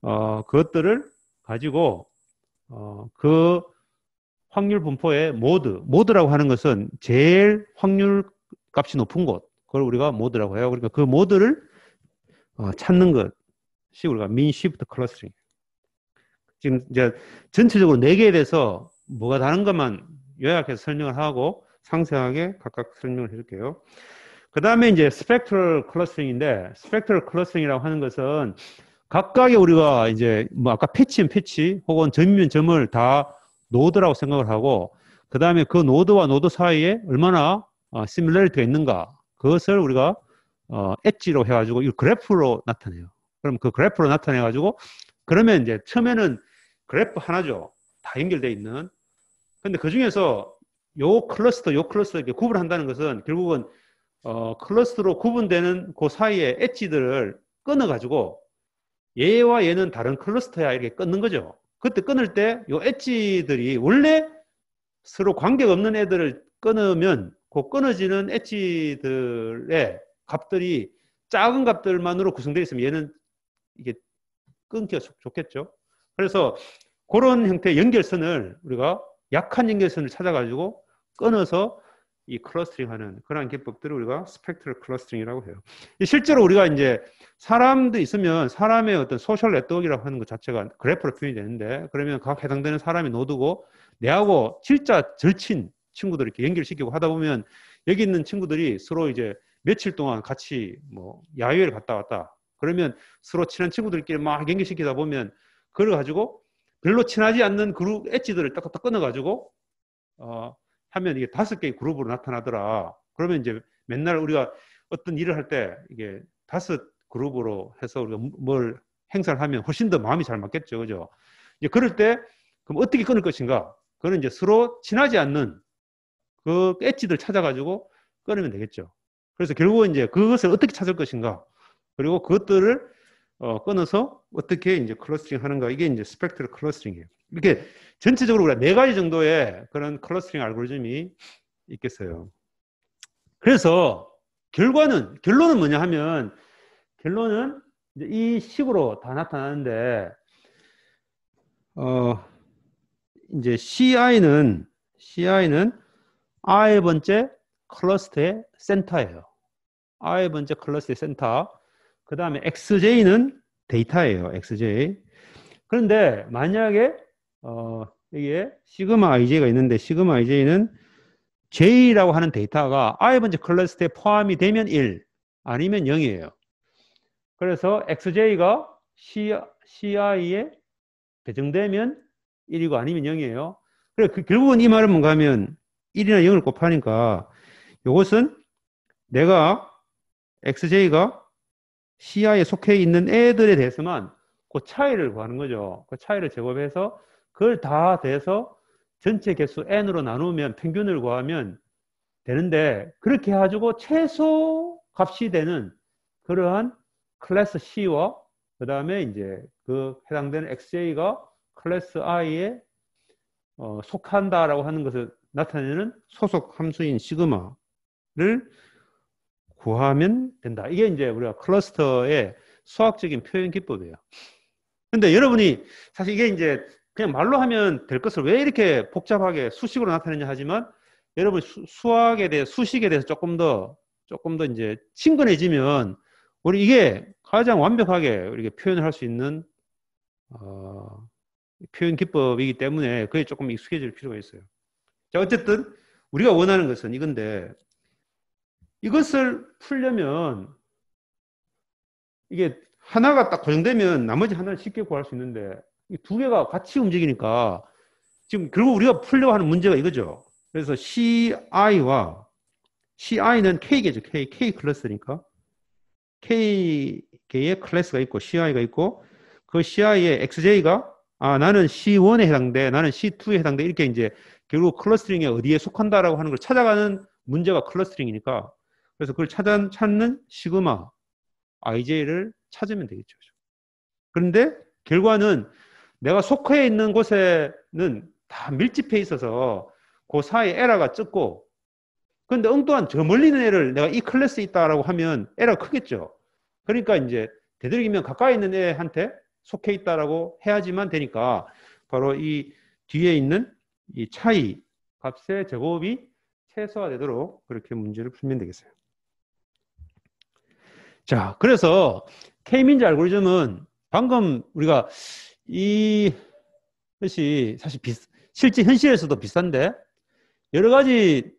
그것들을 가지고 그 확률 분포의 모드라고 하는 것은 제일 확률 값이 높은 곳, 그걸 우리가 모드라고 해요. 그러니까 그 모드를 찾는 것이 우리가 민 시프트 클러스터링. 지금 이제 전체적으로 4개에 대해서 뭐가 다른 것만 요약해서 설명을 하고 상세하게 각각 설명을 해줄게요. 그 다음에 이제 스펙트럴 클러스터링인데, 스펙트럴 클러스터링이라고 하는 것은 각각의 우리가 이제 뭐 아까 패치면 패치 혹은 점이면 점을 다 노드라고 생각을 하고, 그 다음에 그 노드와 노드 사이에 얼마나 시뮬러리티가 있는가, 그것을 우리가 엣지로 해가지고 이 그래프로 나타내요. 그럼 그 그래프로 나타내가지고 그러면 이제 처음에는 그래프 하나죠. 다 연결되어 있는. 근데 그 중에서 요 클러스터 이렇게 구분한다는 것은 결국은 클러스터로 구분되는 그 사이의 엣지들을 끊어가지고 얘와 얘는 다른 클러스터야 이렇게 끊는 거죠. 그때 끊을 때 요 엣지들이 원래 서로 관계가 없는 애들을 끊으면 그 끊어지는 엣지들의 값들이 작은 값들만으로 구성되어 있으면 얘는 이게 끊기가 좋겠죠. 그래서 그런 형태의 연결선을 우리가 약한 연결선을 찾아가지고 끊어서 이 클러스터링 하는 그런 기법들을 우리가 스펙트럴 클러스터링이라고 해요. 실제로 우리가 이제 사람도 있으면 사람의 어떤 소셜 네트워크라고 하는 것 자체가 그래프로 표현이 되는데, 그러면 각 해당되는 사람이 노드고 내하고 진짜 절친 친구들을 이렇게 연결시키고 하다 보면 여기 있는 친구들이 서로 이제 며칠 동안 같이 뭐 야유회를 갔다 왔다. 그러면 서로 친한 친구들끼리 막 연결시키다 보면 그걸 가지고 별로 친하지 않는 그룹 엣지들을 딱딱 끊어가지고 하면 이게 5개의 그룹으로 나타나더라. 그러면 이제 맨날 우리가 어떤 일을 할 때 이게 5 그룹으로 해서 우리가 뭘 행사를 하면 훨씬 더 마음이 잘 맞겠죠. 그죠? 이제 그럴 때 그럼 어떻게 끊을 것인가? 그거는 이제 서로 친하지 않는 그 엣지들 찾아가지고 끊으면 되겠죠. 그래서 결국은 이제 그것을 어떻게 찾을 것인가? 그리고 그것들을 끊어서 어떻게 이제 클러스터링 하는가, 이게 이제 스펙트럴 클러스터링이에요. 이렇게 전체적으로 우리가 4가지 정도의 그런 클러스터링 알고리즘이 있겠어요. 그래서 결론은 뭐냐 하면, 결론은 이제 이 식으로 다 나타나는데, 이제 CI는 I 번째 클러스터의 센터예요. I 번째 클러스터의 센터. 그 다음에 XJ는 데이터예요. XJ. 그런데 만약에 여기에 시그마 IJ가 있는데, 시그마 IJ는 J라고 하는 데이터가 I 번째 클러스터에 포함이 되면 1, 아니면 0이에요. 그래서 XJ가 CI에 배정되면 1이고 아니면 0이에요. 그래, 결국은 이 말은 뭔가 하면 1이나 0을 곱하니까 이것은 내가 XJ가 CI에 속해 있는 애들에 대해서만 그 차이를 구하는 거죠. 그 차이를 제곱해서 그걸 다 대서 전체 개수 n으로 나누면 평균을 구하면 되는데, 그렇게 해가지고 최소 값이 되는 그러한 클래스 C와 그 다음에 이제 그 해당되는 XJ가 클래스 I에 속한다라고 하는 것을 나타내는 소속 함수인 시그마를 구하면 된다. 이게 이제 우리가 클러스터의 수학적인 표현 기법이에요. 근데 여러분이 사실 이게 이제 그냥 말로 하면 될 것을 왜 이렇게 복잡하게 수식으로 나타내냐 하지만, 여러분 수학에 대해 수식에 대해서 조금 더 이제 친근해지면 우리 이게 가장 완벽하게 이렇게 표현을 할 수 있는 표현 기법이기 때문에 그게 조금 익숙해질 필요가 있어요. 자, 어쨌든 우리가 원하는 것은 이건데, 이것을 풀려면 이게 하나가 딱 고정되면 나머지 하나는 쉽게 구할 수 있는데, 이 2개가 같이 움직이니까 지금 결국 우리가 풀려고 하는 문제가 이거죠. 그래서 CI는 K개죠. K 클래스니까 K개의 클래스가 있고 CI가 있고, 그 CI의 XJ가 나는 C1에 해당돼, 나는 C2에 해당돼, 이렇게 이제 결국 클러스터링에 어디에 속한다라고 하는 걸 찾아가는 문제가 클러스터링이니까, 그래서 그걸 찾는 시그마 IJ를 찾으면 되겠죠. 그런데 결과는 내가 속해 있는 곳에는 다 밀집해 있어서 그 사이에 에러가 적고, 근데 엉뚱한 저 멀리 있는 애를 내가 이 클래스에 있다라고 하면 에러가 크겠죠. 그러니까 이제 되도록이면 가까이 있는 애한테 속해 있다라고 해야지만 되니까 바로 이 뒤에 있는 이 차이 값의 제곱이 최소화되도록 그렇게 문제를 풀면 되겠어요. 자, 그래서 K-민즈 알고리즘은 방금 우리가 이것이 사실 실제 현실에서도 비싼데 여러 가지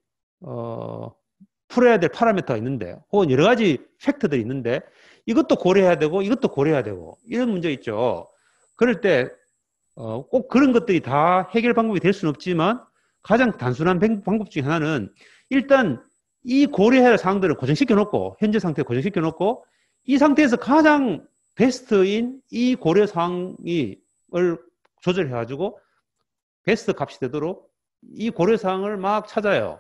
풀어야 될 파라미터가 있는데 혹은 여러 가지 팩터들이 있는데 이것도 고려해야 되고 이것도 고려해야 되고 이런 문제 있죠. 그럴 때 꼭 그런 것들이 다 해결 방법이 될 수는 없지만 가장 단순한 방법 중에 하나는 일단 이 고려해야 할 사항들을 고정시켜 놓고 현재 상태에 고정시켜 놓고 이 상태에서 가장 베스트인 이 고려 사항을 조절해 가지고 베스트 값이 되도록 이 고려 사항을 막 찾아요.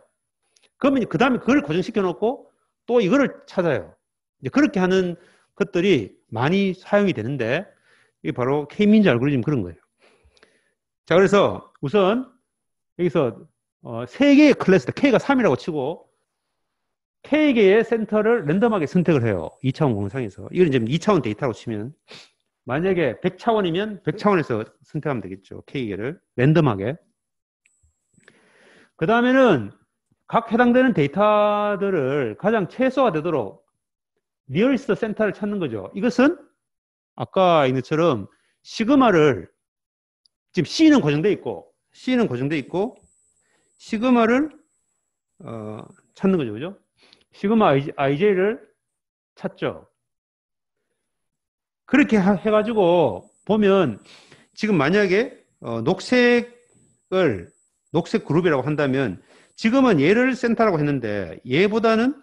그러면 그 다음에 그걸 고정시켜 놓고 또 이거를 찾아요. 이제 그렇게 하는 것들이 많이 사용이 되는데 이게 바로 K-민즈 알고리즘 그런 거예요. 자, 그래서 우선 여기서 세 개의 클래스, K가 3이라고 치고 K개의 센터를 랜덤하게 선택을 해요. 2차원 공상에서. 이건 이제 2차원 데이터라고 치면 만약에 100차원이면 100차원에서 선택하면 되겠죠. K개를 랜덤하게. 그 다음에는 각 해당되는 데이터들을 가장 최소화되도록 니어리스트 센터를 찾는 거죠. 이것은 아까 있는 것처럼 시그마를 지금 C는 고정돼 있고 시그마를 찾는 거죠. 그죠? 시그마 IJ를 찾죠. 그렇게 해가지고 보면 지금 만약에 녹색 그룹이라고 한다면 지금은 얘를 센터라고 했는데 얘보다는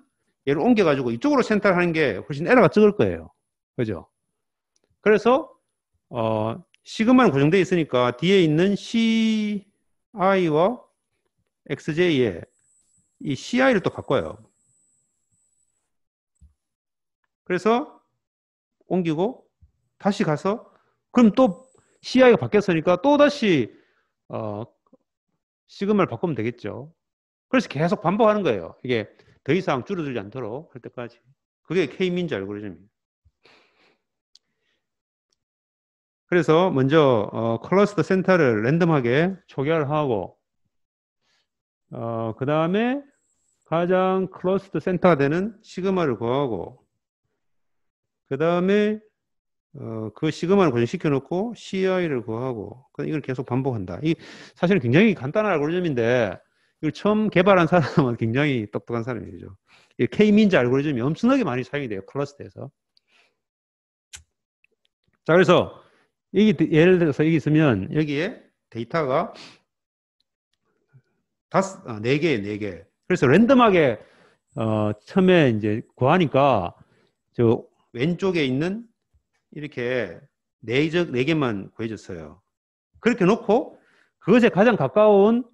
얘를 옮겨가지고 이쪽으로 센터를 하는 게 훨씬 에러가 적을 거예요. 그죠? 그래서 시그마는 고정되어 있으니까 뒤에 있는 CI와 XJ에 이 CI를 또 바꿔요. 그래서 옮기고 다시 가서 그럼 또 CI가 바뀌었으니까 또 다시 시그마를 바꾸면 되겠죠. 그래서 계속 반복하는 거예요. 이게 더 이상 줄어들지 않도록 할 때까지. 그게 K-민즈 알고리즘이에요. 그래서 먼저 클러스터 센터를 랜덤하게 초기화하고 그 다음에 가장 클러스터 센터가 되는 시그마를 구하고 그 다음에 그 시그마를 고정시켜 놓고 CI를 구하고 이걸 계속 반복한다. 이 사실은 굉장히 간단한 알고리즘인데 이걸 처음 개발한 사람은 굉장히 똑똑한 사람이죠. 이 K-민즈 알고리즘이 엄청나게 많이 사용이 돼요. 클러스터에서. 자, 그래서 예를 들어서 여기 있으면 여기에 데이터가 네 개. 그래서 랜덤하게 처음에 이제 구하니까 저 왼쪽에 있는 이렇게 네 개만 구해졌어요. 그렇게 놓고 그것에 가장 가까운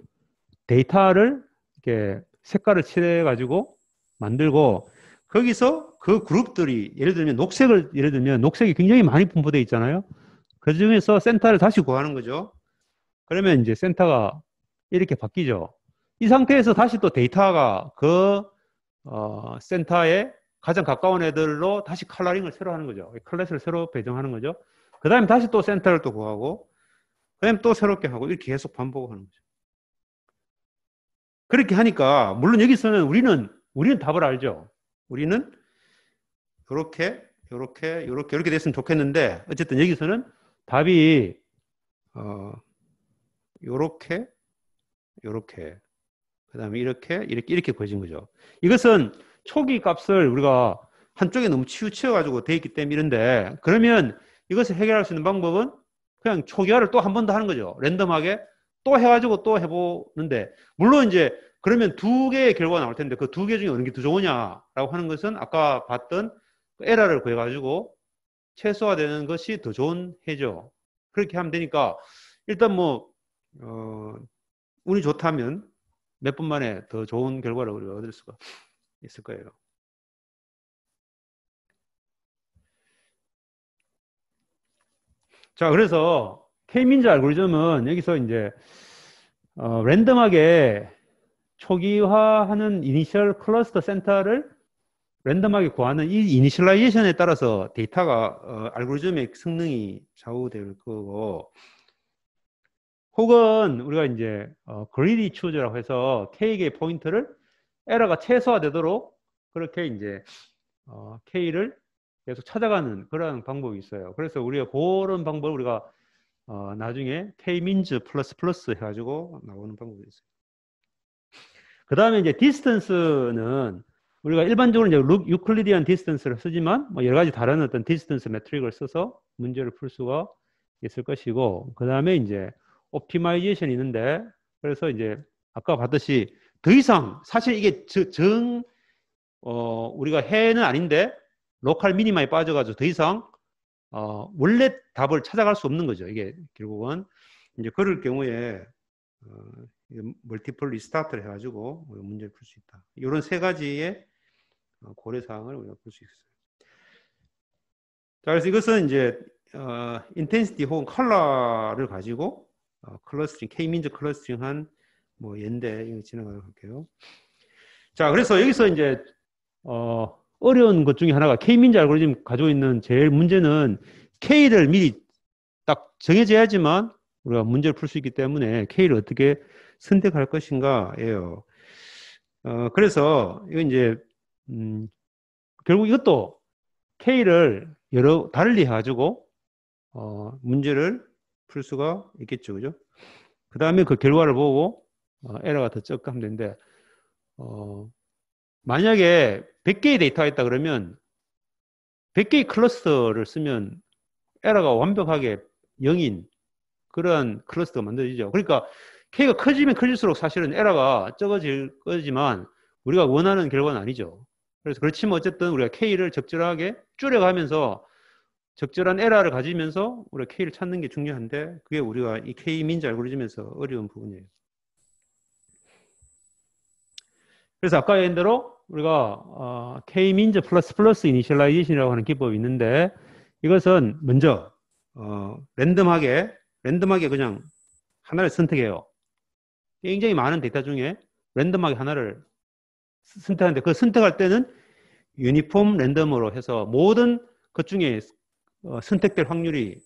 데이터를 이렇게 색깔을 칠해 가지고 만들고 거기서 그 그룹들이 예를 들면 녹색이 굉장히 많이 분포되어 있잖아요. 그 중에서 센터를 다시 구하는 거죠. 그러면 이제 센터가 이렇게 바뀌죠. 이 상태에서 다시 또 데이터가 그 센터에 가장 가까운 애들로 다시 컬러링을 새로 하는 거죠. 클래스를 새로 배정하는 거죠. 그 다음에 다시 또 센터를 또 구하고 그 다음에 또 새롭게 하고 이렇게 계속 반복하는 거죠. 그렇게 하니까 물론 여기서는 우리는 답을 알죠. 우리는 요렇게 됐으면 좋겠는데 어쨌든 여기서는 답이 요렇게 그다음에 이렇게 구해진 거죠. 이것은 초기 값을 우리가 한쪽에 너무 치우쳐 가지고 돼 있기 때문에 이런데 그러면 이것을 해결할 수 있는 방법은 그냥 초기화를 또 한 번 더 하는 거죠. 랜덤하게 또 해가지고 또 해보는데 물론 이제 그러면 두 개의 결과가 나올 텐데 그 두 개 중에 어느 게 더 좋으냐라고 하는 것은 아까 봤던 그 에러를 구해가지고 최소화되는 것이 더 좋은 해죠. 그렇게 하면 되니까 일단 뭐 운이 좋다면 몇 분 만에 더 좋은 결과를 우리가 얻을 수가 있을 거예요. 자, 그래서 K-민즈 알고리즘은 여기서 이제 랜덤하게 초기화하는 이니셜 클러스터 센터를 랜덤하게 구하는 이 이니셜라이제이션에 따라서 데이터가 알고리즘의 성능이 좌우될 거고, 혹은 우리가 이제 그리디 추저라고 해서 K개의 포인트를 에러가 최소화되도록 그렇게 이제 K를 계속 찾아가는 그런 방법이 있어요. 그래서 우리가 그런 방법을 우리가 나중에 K-민즈 플러스 플러스 해가지고 나오는 방법이 있어요. 그 다음에 이제 디스턴스는 우리가 일반적으로 이제 유클리디안 디스턴스를 쓰지만 뭐 여러 가지 다른 어떤 디스턴스 매트릭을 써서 문제를 풀 수가 있을 것이고, 그 다음에 이제 옵티마이제이션이 있는데, 그래서 이제 아까 봤듯이 더 이상 사실 이게 우리가 해는 아닌데 로컬 미니마에 빠져가지고 더 이상 원래 답을 찾아갈 수 없는 거죠. 이게 결국은 이제 그럴 경우에 멀티플 리스타트를 해가지고 문제를 풀 수 있다. 이런 세 가지의 고려 사항을 우리가 볼 수 있어요. 자, 그래서 이것은 이제 인텐시티 혹은 컬러를 가지고 클러스팅, K-민즈 클러스팅한 뭐 예인데 이거 지나가도록 할게요. 자, 그래서 여기서 이제 어려운 것 중에 하나가 K-민즈 알고리즘 가지고 있는 제일 문제는 K를 미리 딱 정해져야지만 우리가 문제를 풀 수 있기 때문에 K를 어떻게 선택할 것인가예요. 그래서 이거 이제 결국 이것도 K를 여러 달리 해가지고 문제를 풀 수가 있겠죠, 그죠? 그 다음에 그 결과를 보고 에러가 더 적고 하면 되는데 만약에 100개의 데이터가 있다 그러면 100개의 클러스터를 쓰면 에러가 완벽하게 0인 그런 클러스터가 만들어지죠. 그러니까 K가 커지면 커질수록 사실은 에러가 적어질 거지만 우리가 원하는 결과는 아니죠. 그래서 그렇지만 어쨌든 우리가 K를 적절하게 줄여가면서 적절한 에러를 가지면서 우리가 K를 찾는 게 중요한데 그게 우리가 이 K-민즈 알고리즘에서 어려운 부분이에요. 그래서 아까 얘기한 대로 우리가 K-민즈 플러스 플러스 이니셜라이제이션이라고 하는 기법이 있는데 이것은 먼저 랜덤하게 그냥 하나를 선택해요. 굉장히 많은 데이터 중에 랜덤하게 하나를 선택하는데 그 선택할 때는 유니폼 랜덤으로 해서 모든 것 중에 선택될 확률이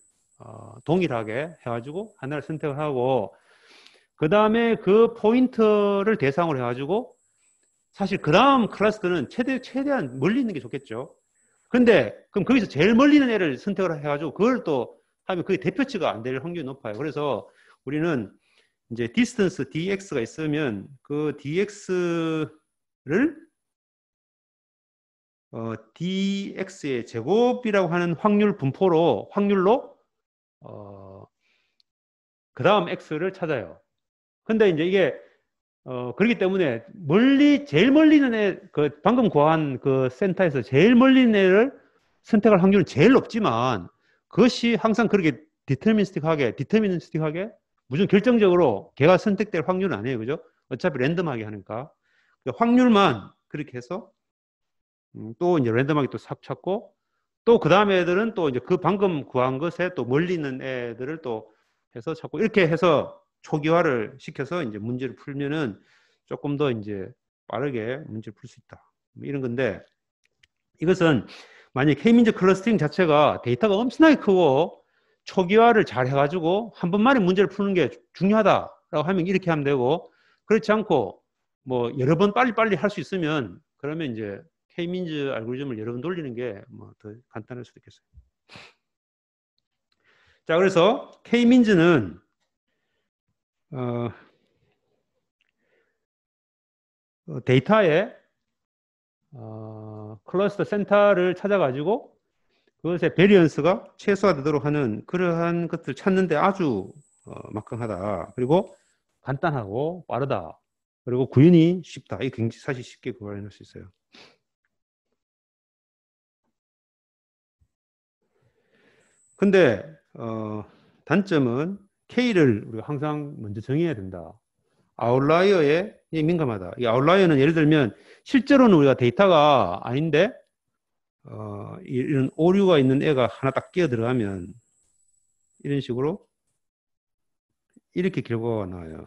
동일하게 해가지고 하나를 선택을 하고 그 다음에 그 포인트를 대상으로 해가지고 사실 그 다음 클러스터는 최대한 멀리 있는 게 좋겠죠. 근데 그럼 거기서 제일 멀리 있는 애를 선택을 해가지고 그걸 또 하면 그게 대표치가 안 될 확률이 높아요. 그래서 우리는 이제 디스턴스 dx가 있으면 그 dx를 dx의 제곱이라고 하는 확률로 그 다음 x를 찾아요. 근데 이제 이게 그렇기 때문에 제일 멀리 있는 그 방금 구한 그 센터에서 제일 멀리 있는 애를 선택할 확률은 제일 높지만 그것이 항상 그렇게 디터미니스틱하게 무슨 결정적으로 걔가 선택될 확률은 아니에요. 그죠? 어차피 랜덤하게 하니까. 확률만 그렇게 해서 또 이제 랜덤하게 또 싹 찾고 또 그 다음 애들은 또 이제 그 방금 구한 것에 또 멀리 있는 애들을 또 해서 찾고 이렇게 해서 초기화를 시켜서 이제 문제를 풀면은 조금 더 이제 빠르게 문제를 풀 수 있다. 뭐 이런 건데 이것은 만약에 K-민즈 클러스팅 자체가 데이터가 엄청나게 크고 초기화를 잘 해가지고 한 번만에 문제를 푸는 게 중요하다라고 하면 이렇게 하면 되고 그렇지 않고 뭐 여러 번 빨리빨리 할 수 있으면 그러면 이제 K-민즈 알고리즘을 여러 번 돌리는 게 뭐 더 간단할 수도 있겠어요. 자, 그래서 K-민즈는 데이터에 클러스터 센터를 찾아가지고 그것의 베리언스가 최소화되도록 하는 그러한 것들을 찾는데 아주 막강하다. 그리고 간단하고 빠르다. 그리고 구현이 쉽다. 이게 굉장히 사실 쉽게 구현할 수 있어요. 근데 단점은 K를 우리가 항상 먼저 정해야 된다. 아웃라이어에 민감하다. 이 아웃라이어는 예를 들면 실제로는 우리가 데이터가 아닌데 이런 오류가 있는 애가 하나 딱 끼어 들어가면 이런 식으로 이렇게 결과가 나와요.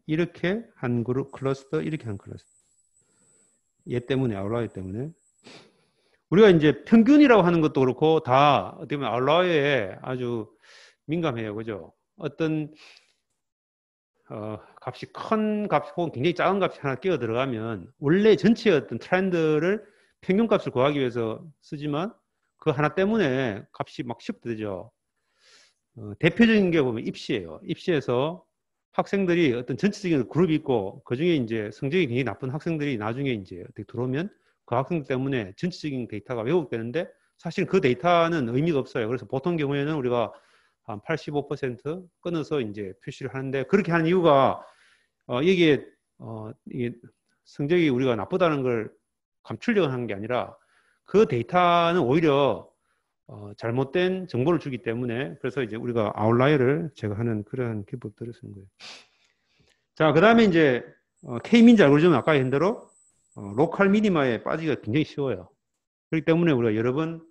이렇게 한 그룹 클러스터, 이렇게 한 클러스터. 얘 때문에, 아웃라이어 때문에. 우리가 이제 평균이라고 하는 것도 그렇고 다 어떻게 보면 아웃라이어에 아주 민감해요. 그죠? 어떤 값이 큰 값 혹은 굉장히 작은 값이 하나 끼어 들어가면 원래 전체의 어떤 트렌드를 평균값을 구하기 위해서 쓰지만 그 하나 때문에 값이 막 shift되죠. 대표적인 게 보면 입시예요. 입시에서 학생들이 어떤 전체적인 그룹이 있고 그중에 이제 성적이 굉장히 나쁜 학생들이 나중에 이제 어떻게 들어오면 그 학생 때문에 전체적인 데이터가 왜곡되는데 사실 그 데이터는 의미가 없어요. 그래서 보통 경우에는 우리가 한 85% 끊어서 이제 표시를 하는데 그렇게 하는 이유가 이게 성적이 우리가 나쁘다는 걸 감추려고 하는 게 아니라 그 데이터는 오히려 잘못된 정보를 주기 때문에 그래서 이제 우리가 아웃라이어를 제거하는 그런 기법들을 쓰는 거예요. 자, 그 다음에 이제 K-민즈 알고리즘은 아까 했던 대로 로컬 미니마에 빠지기가 굉장히 쉬워요. 그렇기 때문에 우리가 여러 번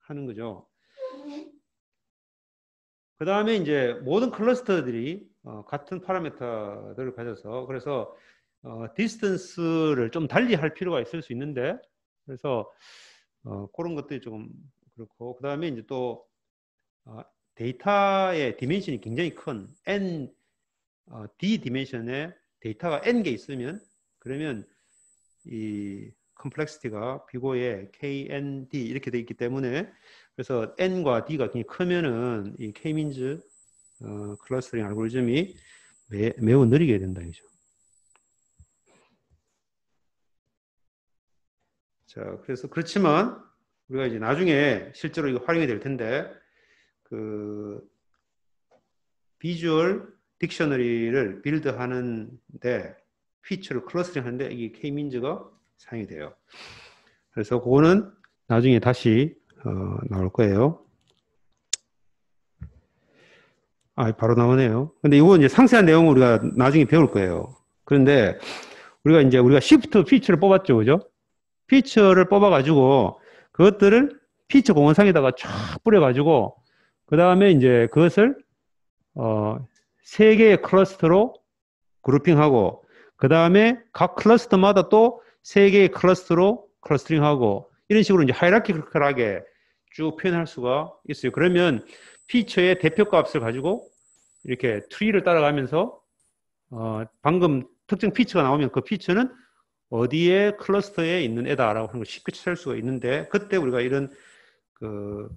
하는 거죠. 그 다음에 이제 모든 클러스터들이 같은 파라미터들을 가져서 그래서 디스턴스를 좀 달리 할 필요가 있을 수 있는데 그래서 그런 것들이 조금 그렇고 그 다음에 이제 또 데이터의 디멘션이 굉장히 큰 D 디멘션의 데이터가 N개 있으면 그러면 이 컴플렉시티가 비고에 KND 이렇게 돼 있기 때문에 그래서 N과 D가 굉장히 크면은 이 K-민즈 클러스터링 알고리즘이 매우 느리게 된다 이죠. 자, 그래서 그렇지만 우리가 이제 나중에 실제로 이거 활용이 될 텐데 그 비주얼 딕셔너리를 빌드하는데 피처를 클러스터링 하는데 이게 K-민즈가 사용이 돼요. 그래서 그거는 나중에 다시 나올 거예요. 바로 나오네요. 근데 이거 이제 상세한 내용은 우리가 나중에 배울 거예요. 그런데 우리가 시프트 피처를 뽑았죠, 그죠? 피처를 뽑아가지고 그것들을 피처 공원상에다가 쫙 뿌려가지고 그 다음에 이제 그것을 세 개의 클러스터로 그룹핑하고 그 다음에 각 클러스터마다 또 세 개의 클러스터로 클러스터링하고 이런 식으로 이제 하이라키컬하게 쭉 표현할 수가 있어요. 그러면 피처의 대표값을 가지고 이렇게 트리를 따라가면서 방금 특정 피처가 나오면 그 피처는 어디에 클러스터에 있는 애다라고 하는 걸 쉽게 찾을 수가 있는데 그때 우리가 이런 그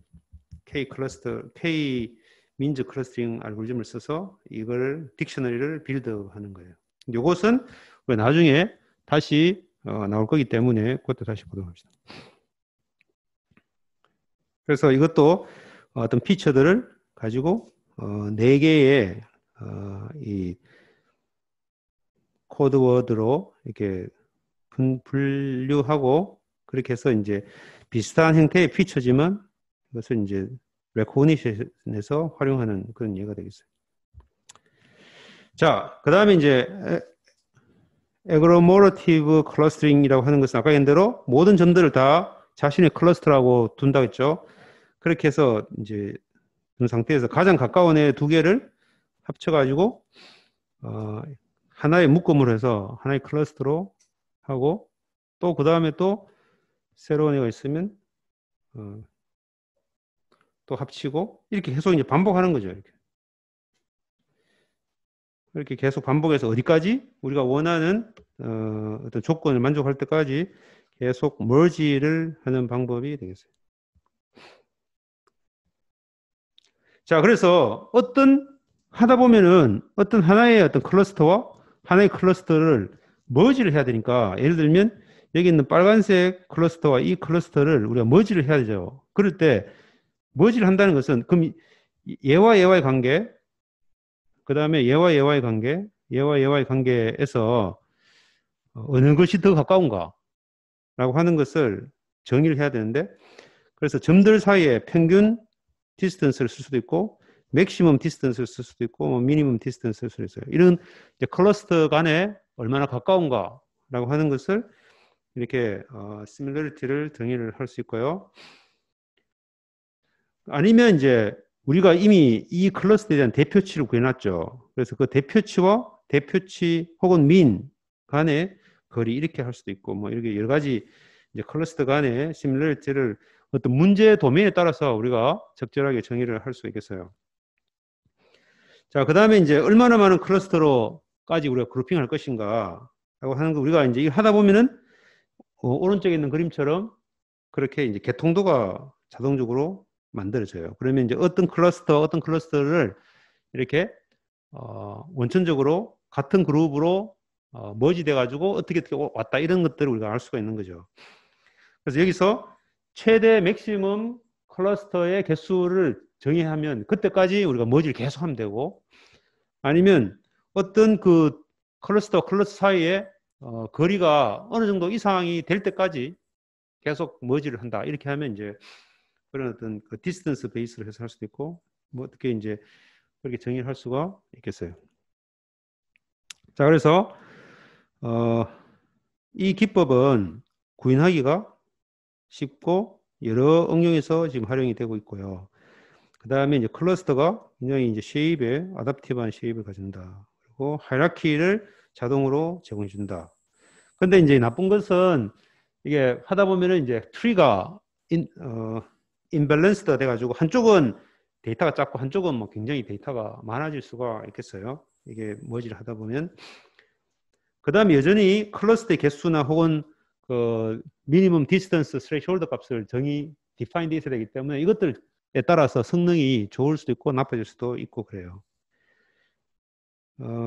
K 민즈 클러스터링 알고리즘을 써서 이걸 딕셔너리를 빌드하는 거예요. 이것은 나중에 다시 나올 거기 때문에 그것도 다시 보도록 합시다. 그래서 이것도 어떤 피처들을 가지고 4개의 이 코드워드로 이렇게 분류하고 그렇게 해서 이제 비슷한 형태의 피처지만 이것을 이제 레코니션에서 활용하는 그런 예가 되겠어요. 자, 그 다음에 이제 에그로모러티브 클러스터링이라고 하는 것은 아까 얘기한 대로 모든 점들을 다 자신의 클러스터라고 둔다고 했죠. 그렇게 해서 이제 둔 상태에서 가장 가까운 애 2개를 합쳐가지고 하나의 묶음으로 해서 하나의 클러스터로 하고 또 그 다음에 또 새로운 애가 있으면 또 합치고 이렇게 계속 이제 반복하는 거죠. 이렇게 계속 반복해서 어디까지 우리가 원하는 어떤 조건을 만족할 때까지 계속 머지를 하는 방법이 되겠어요. 자, 그래서 하다 보면은 어떤 하나의 어떤 클러스터와 하나의 클러스터를 머지를 해야 되니까 예를 들면 여기 있는 빨간색 클러스터와 이 클러스터를 우리가 머지를 해야 되죠. 그럴 때 머지를 한다는 것은 그럼 얘와 얘와의 관계 그 다음에 얘와 얘와의 관계 얘와 얘와의 관계에서 어느 것이 더 가까운가 라고 하는 것을 정의를 해야 되는데 그래서 점들 사이에 평균 디스턴스를 쓸 수도 있고 맥시멈 디스턴스를 쓸 수도 있고 미니멈 디스턴스를 쓸 수도 있어요. 이런 이제 클러스터 간에 얼마나 가까운가 라고 하는 것을 이렇게 시뮬러리티를 정의를 할 수 있고요. 아니면 이제 우리가 이미 이 클러스터에 대한 대표치를 구해놨죠. 그래서 그 대표치와 대표치 혹은 민 간의 거리 이렇게 할 수도 있고 뭐 이렇게 여러 가지 이제 클러스터 간의 시뮬러리티를 어떤 문제 도메인에 따라서 우리가 적절하게 정의를 할 수 있겠어요. 자, 그 다음에 이제 얼마나 많은 클러스터로까지 우리가 그룹핑할 것인가 라고 하는 거 우리가 이제 하다 보면은 오른쪽에 있는 그림처럼 그렇게 이제 개통도가 자동적으로 만들어져요. 그러면 이제 어떤 클러스터를 이렇게 원천적으로 같은 그룹으로 머지돼 가지고 어떻게 왔다 이런 것들을 우리가 알 수가 있는 거죠. 그래서 여기서 최대 맥시멈 클러스터의 개수를 정의하면 그때까지 우리가 머지를 계속 하면 되고, 아니면 어떤 그 클러스터 사이에 거리가 어느 정도 이상이 될 때까지 계속 머지를 한다 이렇게 하면 이제 그런 어떤 그 디스턴스 베이스로 해서 할 수도 있고 뭐 어떻게 이제 그렇게 정의를 할 수가 있겠어요. 자, 그래서 이 기법은 구현하기가 쉽고 여러 응용에서 지금 활용이 되고 있고요. 그 다음에 이제 클러스터가 굉장히 이제 쉐입에 아답티브한 쉐입을 가진다. 그리고 하이라키를 자동으로 제공해 준다. 근데 이제 나쁜 것은 이게 하다 보면은 이제 트리가 인밸런스가 돼가지고 한쪽은 데이터가 작고 한쪽은 뭐 굉장히 데이터가 많아질 수가 있겠어요. 이게 머지를 하다 보면. 그 다음에 여전히 클러스터의 개수나 혹은 그 미니멈 디스턴스 스레이홀드 값을 디파인드 있어야 되기 때문에 이것들에 따라서 성능이 좋을 수도 있고 나빠질 수도 있고 그래요.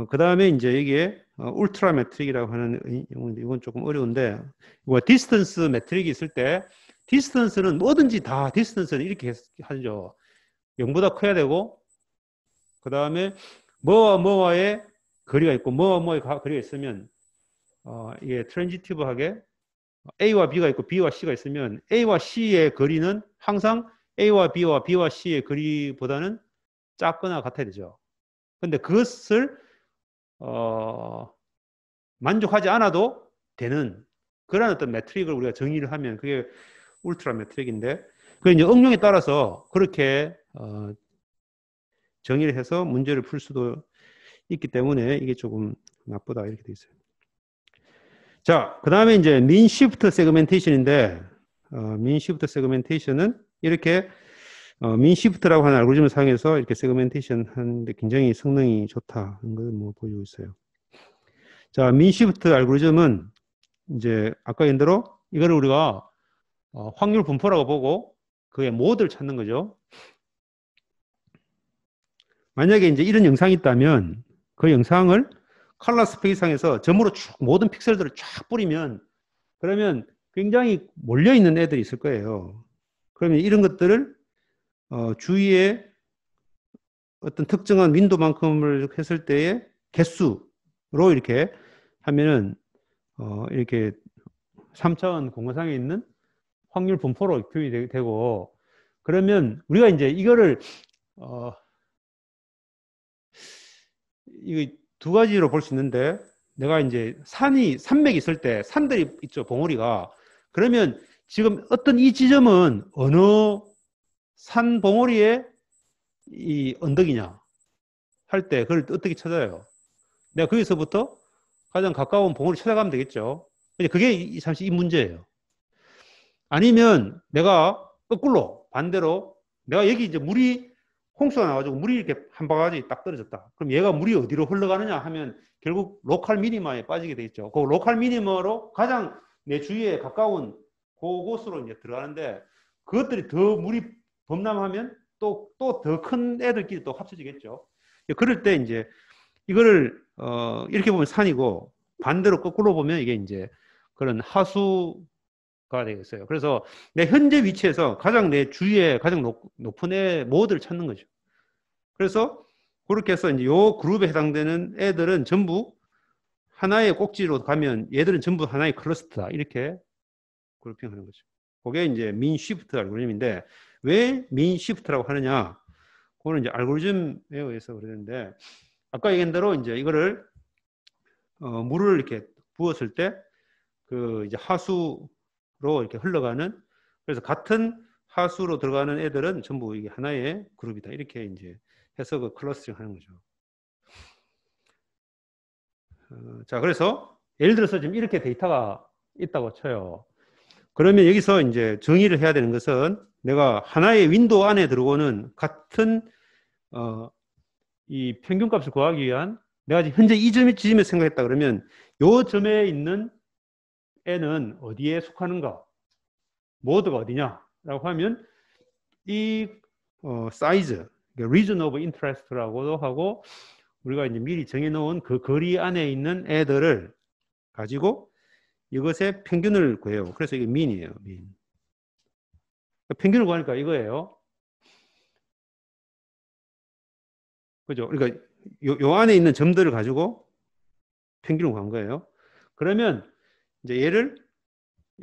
그 다음에 이제 이게 울트라 매트릭이라고 하는 용어인데 이건 조금 어려운데 뭐 디스턴스 매트릭이 있을 때 디스턴스는 뭐든지 다 디스턴스는 이렇게 하죠. 0보다 커야 되고 그 다음에 뭐와 뭐와의 거리가 있고 뭐와 뭐의 거리가 있으면 이게 트랜지티브하게 A와 B가 있고 B와 C가 있으면 A와 C의 거리는 항상 A와 B와 C의 거리보다는 작거나 같아야 되죠. 근데 그것을 만족하지 않아도 되는 그런 어떤 매트릭을 우리가 정의를 하면 그게 울트라 매트릭인데 그 이제 응용에 따라서 그렇게 정의를 해서 문제를 풀 수도 있기 때문에 이게 조금 나쁘다 이렇게 돼 있어요. 자, 그 다음에 이제 민 시프트 세그멘테이션인데 민 시프트 세그멘테이션은 이렇게 민 시프트라고 하는 알고리즘을 사용해서 이렇게 세그멘테이션 하는데 굉장히 성능이 좋다는 걸 뭐 보여주고 있어요. 자, 민 시프트 알고리즘은 이제 아까 얘기한 대로 이거를 우리가 확률 분포라고 보고 그의 모드를 찾는 거죠. 만약에 이제 이런 영상이 있다면 그 영상을 컬러 스페이스상에서 점으로 쭉 모든 픽셀들을 쫙 뿌리면 그러면 굉장히 몰려있는 애들이 있을 거예요. 그러면 이런 것들을 주위에 어떤 특정한 윈도만큼을 했을 때의 개수로 이렇게 하면은 이렇게 3차원 공간상에 있는 확률 분포로 표현이 되고 그러면 우리가 이제 이거를 이거 두 가지로 볼 수 있는데 내가 이제 산맥이 있을 때 산들이 있죠, 봉우리가. 그러면 지금 어떤 이 지점은 어느 산 봉우리의 이 언덕이냐 할 때 그걸 어떻게 찾아요? 내가 거기서부터 가장 가까운 봉우리 찾아가면 되겠죠. 그게 잠시 이 문제예요. 아니면 내가 거꾸로 반대로 내가 여기 이제 홍수가 나가지고 물이 이렇게 한 바가지 딱 떨어졌다. 그럼 얘가 물이 어디로 흘러가느냐 하면 결국 로컬 미니마에 빠지게 돼 있죠. 그 로컬 미니마로 가장 내 주위에 가까운 그곳으로 이제 들어가는데 그것들이 더 물이 범람하면 또 더 큰 애들끼리 또 합쳐지겠죠. 그럴 때 이제 이거를 이렇게 보면 산이고 반대로 거꾸로 보면 이게 이제 그런 하수가 되겠어요. 그래서 내 현재 위치에서 가장 내 주위에 가장 높은 애 모드를 찾는 거죠. 그래서 그렇게 해서 이제 요 그룹에 해당되는 애들은 전부 하나의 꼭지로 가면 얘들은 전부 하나의 클러스터다. 이렇게 그룹핑하는 거죠. 그게 이제 민 시프트 알고리즘인데 왜 민 시프트라고 하느냐? 그거는 이제 알고리즘에 의해서 그러는데 아까 얘기한 대로 이제 이거를 물을 이렇게 부었을 때 그 이제 하수로 이렇게 흘러가는 그래서 같은 하수로 들어가는 애들은 전부 이게 하나의 그룹이다. 이렇게 이제 해서 그 클러스팅 하는 거죠. 자, 그래서 예를 들어서 지금 이렇게 데이터가 있다고 쳐요. 그러면 여기서 이제 정의를 해야 되는 것은 내가 하나의 윈도우 안에 들어오는 같은 이 평균값을 구하기 위한 내가 지금 현재 이 지점에 생각했다 그러면 이 점에 있는 애는 어디에 속하는가? 모드가 어디냐라고 하면 이 사이즈, region of interest라고도 하고 우리가 이제 미리 정해놓은 그 거리 안에 있는 애들을 가지고 이것의 평균을 구해요. 그래서 이게 민이에요. 민. 평균을 구하니까 이거예요. 그죠? 그러니까 요 안에 있는 점들을 가지고 평균을 구한 거예요. 그러면 이제 얘를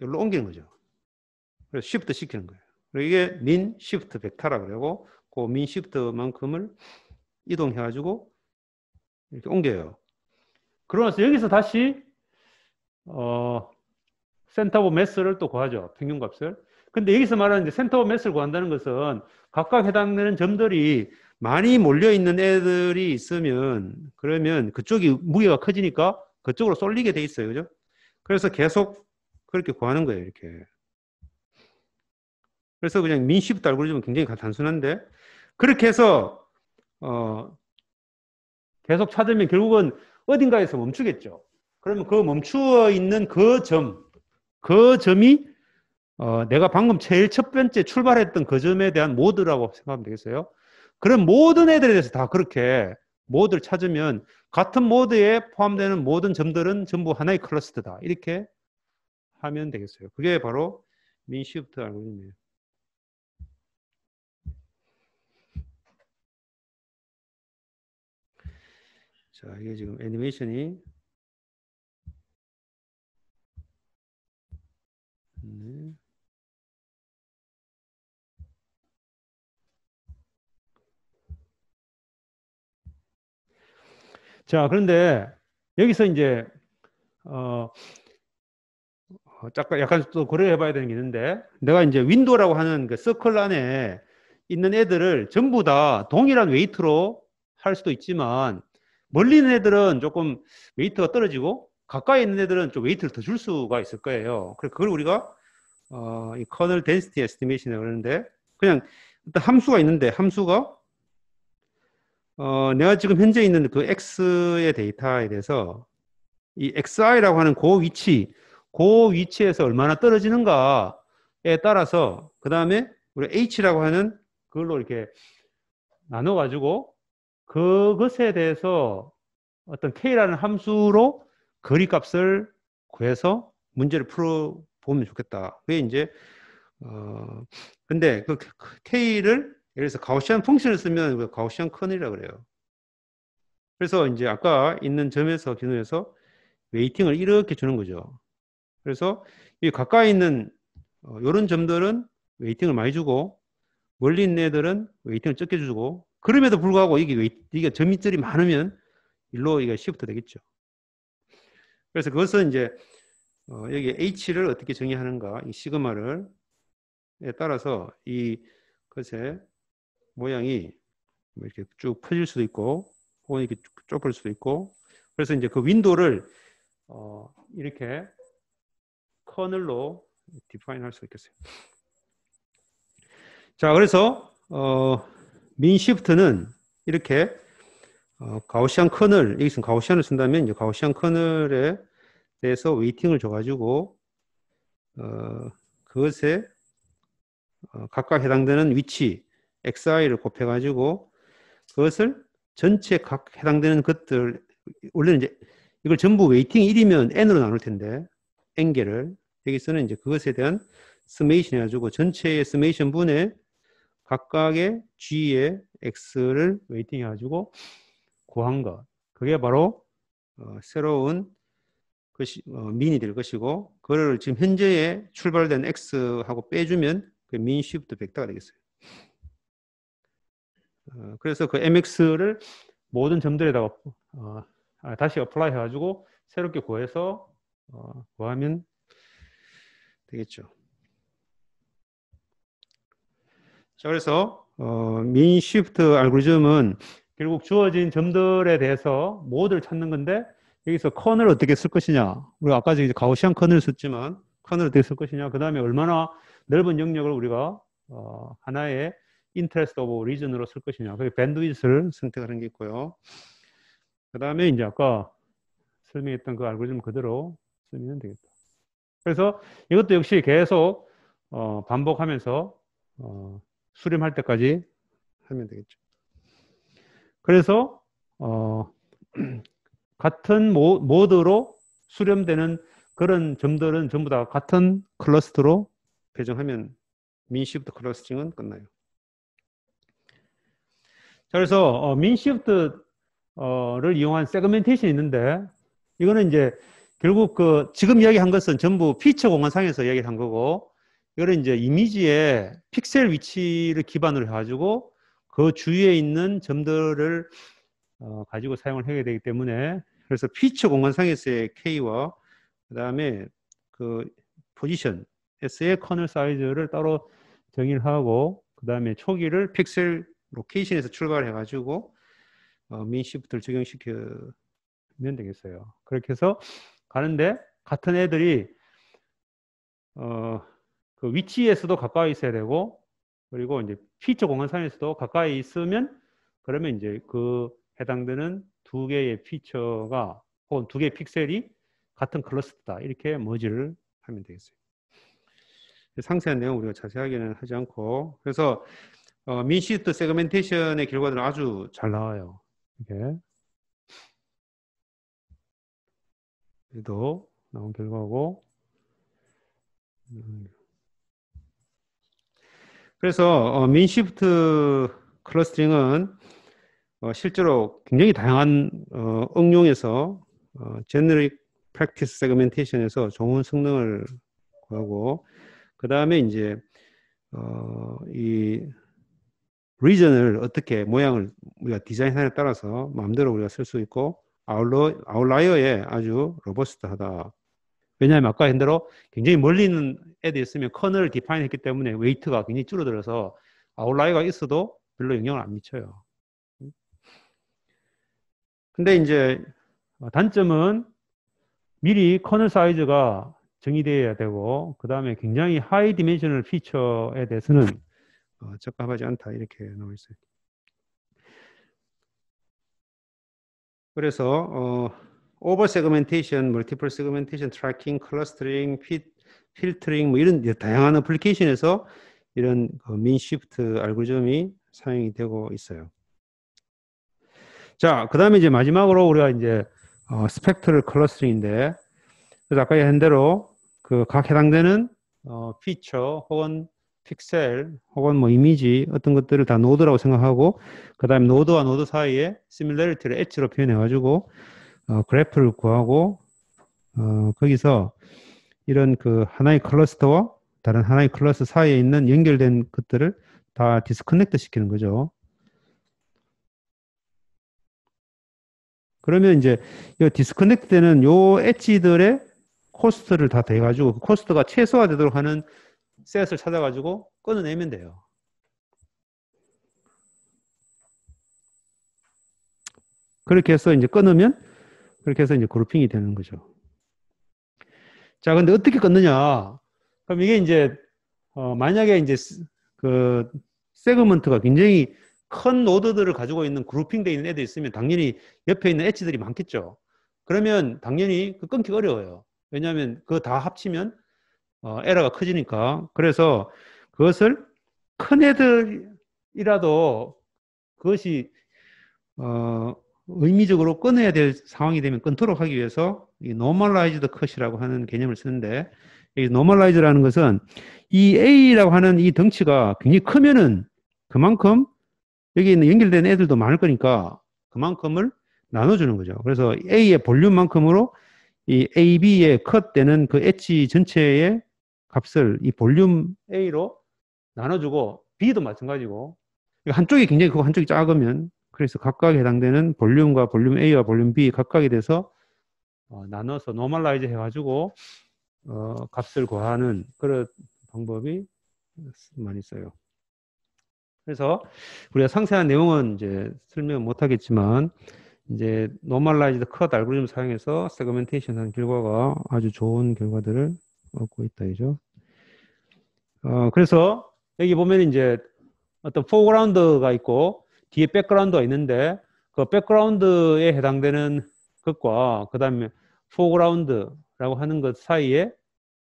여기로 옮기는 거죠. 그래서 시프트 시키는 거예요. 그리고 이게 민 시프트 벡터라 그러고 그 민 시프트만큼을 이동해가지고 이렇게 옮겨요. 그러고 나서 여기서 다시 센터 오브 매스를 또 구하죠. 평균값을. 근데 여기서 말하는 이제 센터 오브 매스를 구한다는 것은 각각 해당되는 점들이 많이 몰려있는 애들이 있으면 그러면 그쪽이 무게가 커지니까 그쪽으로 쏠리게 돼 있어요. 그죠? 그래서 계속 그렇게 구하는 거예요. 이렇게. 그래서 그냥 민시프트 알고리즘은 굉장히 단순한데 그렇게 해서 계속 찾으면 결국은 어딘가에서 멈추겠죠. 그러면 그 멈추어 있는 그 점이 내가 방금 제일 첫 번째 출발했던 그 점에 대한 모드라고 생각하면 되겠어요. 그런 모든 애들에 대해서 다 그렇게 모드를 찾으면 같은 모드에 포함되는 모든 점들은 전부 하나의 클러스터다. 이렇게 하면 되겠어요. 그게 바로 민시프트 알고리즘이에요. 자, 이게 지금 애니메이션이 네. 자, 그런데 여기서 이제 약간 또 고려해 봐야 되는 게 있는데 내가 이제 윈도우라고 하는 그 서클 안에 있는 애들을 전부 다 동일한 웨이트로 할 수도 있지만 멀리 있는 애들은 조금 웨이트가 떨어지고 가까이 있는 애들은 좀 웨이트를 더 줄 수가 있을 거예요. 그래서 그걸 우리가 이 커널 덴시티 에스티메이션이라고 그러는데 그냥 어떤 함수가 있는데 함수가 내가 지금 현재 있는 그 X의 데이터에 대해서 이 XI라고 하는 그 위치에서 얼마나 떨어지는가에 따라서 그 다음에 우리 H라고 하는 그걸로 이렇게 나눠가지고 그것에 대해서 어떤 K라는 함수로 거리값을 구해서 문제를 풀어보면 좋겠다. 그게 이제 근데 그 K를 예를 들어서 가우시안 펑션을 쓰면 가우시안 커널이라고 그래요. 그래서 이제 아까 있는 점에서 기준에서 웨이팅을 이렇게 주는 거죠. 그래서 이 가까이 있는 이런 점들은 웨이팅을 많이 주고 멀리 있는 애들은 웨이팅을 적게 주고 그럼에도 불구하고 이게 점들이 많으면 일로 이게 시프트 되겠죠. 그래서 그것은 이제 여기 H를 어떻게 정의하는가 이 시그마를 따라서 이 것의 모양이 뭐 이렇게 쭉 퍼질 수도 있고 혹은 이렇게 좁을 수도 있고 그래서 이제 그 윈도우를 이렇게 커널로 디파인 할 수 있겠어요. 자, 그래서 민 시프트는 이렇게 가우시안 커널, 여기서 가우시안을 쓴다면 이제 가우시안 커널에 대해서 웨이팅을 줘가지고 그것에 각각 해당되는 위치 xi를 곱해가지고 그것을 전체 각 해당되는 것들 원래는 이제 이걸 전부 웨이팅 1이면 n으로 나눌 텐데 n개를 여기서는 이제 그것에 대한 서메이션 해가지고 전체의 서메이션 분의 각각의 g의 x를 웨이팅 해가지고 구한 것. 그게 바로 새로운 것이 민이 될 것이고 그걸 지금 현재의 출발된 x하고 빼주면 그 민 시프트 벡터가 되겠어요. 그래서 그 mx를 모든 점들에다가 다시 어플라이 해가지고 새롭게 구해서 구하면 되겠죠. 자, 그래서 민 시프트 알고리즘은 결국 주어진 점들에 대해서 모드를 찾는 건데 여기서 컨을 어떻게 쓸 것이냐. 우리가 아까 이제 가우시안 컨을 썼지만 컨을 어떻게 쓸 것이냐. 그 다음에 얼마나 넓은 영역을 우리가 하나의 interest of region으로 쓸 것이냐. 그 밴드위스를 선택하는 게 있고요. 그 다음에 이제 아까 설명했던 그 알고리즘 그대로 쓰면 되겠다. 그래서 이것도 역시 계속 반복하면서 수렴할 때까지 하면 되겠죠. 그래서 같은 모드로 수렴되는 그런 점들은 전부 다 같은 클러스터로 배정하면 민시프트 클러스팅은 끝나요. 자, 그래서 민시프트를 이용한 세그멘테이션이 있는데 이거는 이제 결국 그 지금 이야기한 것은 전부 피처 공간상에서 이야기한 거고 이거는 이제 이미지의 픽셀 위치를 기반으로 해가지고 그 주위에 있는 점들을 가지고 사용을 해야 되기 때문에 그래서 피처 공간상에서의 K와 그 다음에 그 포지션 S의 커널 사이즈를 따로 정의를 하고 그 다음에 초기를 픽셀 로케이션에서 출발해 가지고 민 시프트를 적용시키면 되겠어요. 그렇게 해서 가는데 같은 애들이 그 위치에서도 가까이 있어야 되고 그리고 이제 피처 공간상에서도 가까이 있으면 그러면 이제 그 해당되는 두 개의 피처가 혹은 두 개의 픽셀이 같은 클러스터다 이렇게 머지를 하면 되겠어요. 상세한 내용 우리가 자세하게는 하지 않고 그래서 민시프트 세그멘테이션의 결과들은 아주 잘 나와요. 이게 도 나온 결과고 그래서 민시프트 클러스터링은 실제로 굉장히 다양한 응용에서 제너릭 프랙티스 세그멘테이션에서 좋은 성능을 구하고 그 다음에 이제 이 리전을 어떻게 모양을 우리가 디자인하에 따라서 마음대로 우리가 쓸 수 있고 아웃라이어에 아주 로버스트하다. 왜냐하면 아까 한 대로 굉장히 멀리 있는 애들이 있으면 커널을 디파인했기 때문에 웨이트가 굉장히 줄어들어서 아웃라이어가 있어도 별로 영향을 안 미쳐요. 근데 이제 단점은 미리 커널 사이즈가 정의되어야 되고 그 다음에 굉장히 하이 디멘셔널 피처에 대해서는 적합하지 않다 이렇게 나와 있어요. 그래서 오버 세그멘테이션, 멀티플 세그멘테이션, 트래킹, 클러스터링, 필터링 뭐 이런 다양한 어플리케이션에서 이런 민 시프트 알고리즘이 사용이 되고 있어요. 자, 그다음에 이제 마지막으로 우리가 이제 스펙트럴 클러스터링인데 그래서 아까 한 대로 그 각 해당되는 피처 혹은 픽셀 혹은 뭐 이미지 어떤 것들을 다 노드라고 생각하고 그다음에 노드와 노드 사이에 시뮬레리티를 엣지로 표현해 가지고 그래프를 구하고 거기서 이런 그 하나의 클러스터와 다른 하나의 클러스터 사이에 있는 연결된 것들을 다 디스커넥트 시키는 거죠. 그러면 이제 이 디스커넥트 되는 요 엣지들의 코스트를 다 대가지고 그 코스트가 최소화되도록 하는 셋을 찾아가지고 끊어내면 돼요. 그렇게 해서 이제 끊으면 그렇게 해서 이제 그룹핑이 되는 거죠. 자, 근데 어떻게 끊느냐? 그럼 이게 이제 만약에 이제 그 세그먼트가 굉장히 큰 노드들을 가지고 있는 그룹핑되어 있는 애들이 있으면 당연히 옆에 있는 엣지들이 많겠죠. 그러면 당연히 그 끊기 어려워요. 왜냐하면 그거 다 합치면 에러가 커지니까. 그래서 그것을 큰 애들이라도 그것이 의미적으로 끊어야 될 상황이 되면 끊도록 하기 위해서 이 노멀라이즈드 컷이라고 하는 개념을 쓰는데 이 노멀라이즈라는 것은 이 A라고 하는 이 덩치가 굉장히 크면은 그만큼 여기 있는 연결된 애들도 많을 거니까 그만큼을 나눠주는 거죠. 그래서 A의 볼륨만큼으로 이 AB의 컷되는 그 엣지 전체의 값을 이 볼륨 A로 나눠주고 B도 마찬가지고 한쪽이 굉장히 크고 한쪽이 작으면 그래서 각각에 해당되는 볼륨과 볼륨 A와 볼륨 B 각각에 대해서 나눠서 노멀라이즈 해가지고 값을 구하는 그런 방법이 많이 써요. 그래서 우리가 상세한 내용은 이제 설명 못 하겠지만 이제 노멀라이즈드 컷 알고리즘 사용해서 세그멘테이션 한 결과가 아주 좋은 결과들을 얻고 있다 이죠. 그래서 여기 보면 이제 어떤 포그라운드가 있고 뒤에 백그라운드가 있는데 그 백그라운드에 해당되는 것과 그 다음에 포그라운드라고 하는 것 사이에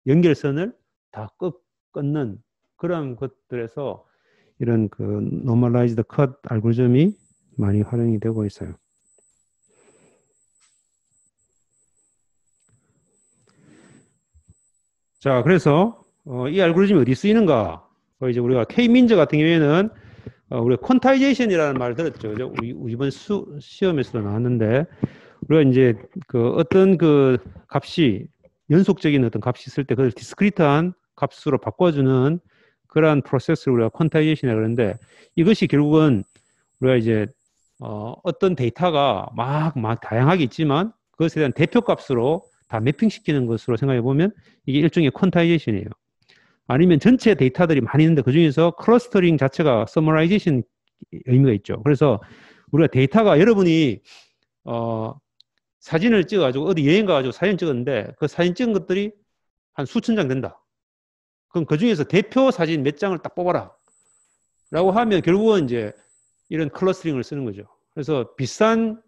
연결선을 다 끊는 그런 것들에서 이런 그 노멀라이즈드 컷 알고리즘이 많이 활용이 되고 있어요. 자, 그래서 이 알고리즘이 어디 쓰이는가? 이제 우리가 K-민즈 같은 경우에는 우리가 퀀타이제이션이라는 말 들었죠. 그죠? 우리 이번 시험에서도 나왔는데 우리가 이제 그 어떤 그 값이 연속적인 어떤 값이 있을 때 그걸 디스크리트한 값으로 바꿔주는 그러한 프로세스를 우리가 퀀타이제이션이라고 그러는데 이것이 결국은 우리가 이제 어떤 데이터가 막 다양하게 있지만 그것에 대한 대표 값으로 다 매핑시키는 것으로 생각해 보면 이게 일종의 퀀타이제이션이에요. 아니면 전체 데이터들이 많이 있는데 그 중에서 클러스터링 자체가 서머라이제이션 의미가 있죠. 그래서 우리가 데이터가 여러분이 사진을 찍어가지고 어디 여행 가가지고 사진 찍었는데 그 사진 찍은 것들이 한 수천 장 된다. 그럼 그 중에서 대표 사진 몇 장을 딱 뽑아라. 라고 하면 결국은 이제 이런 클러스터링을 쓰는 거죠. 그래서 비슷한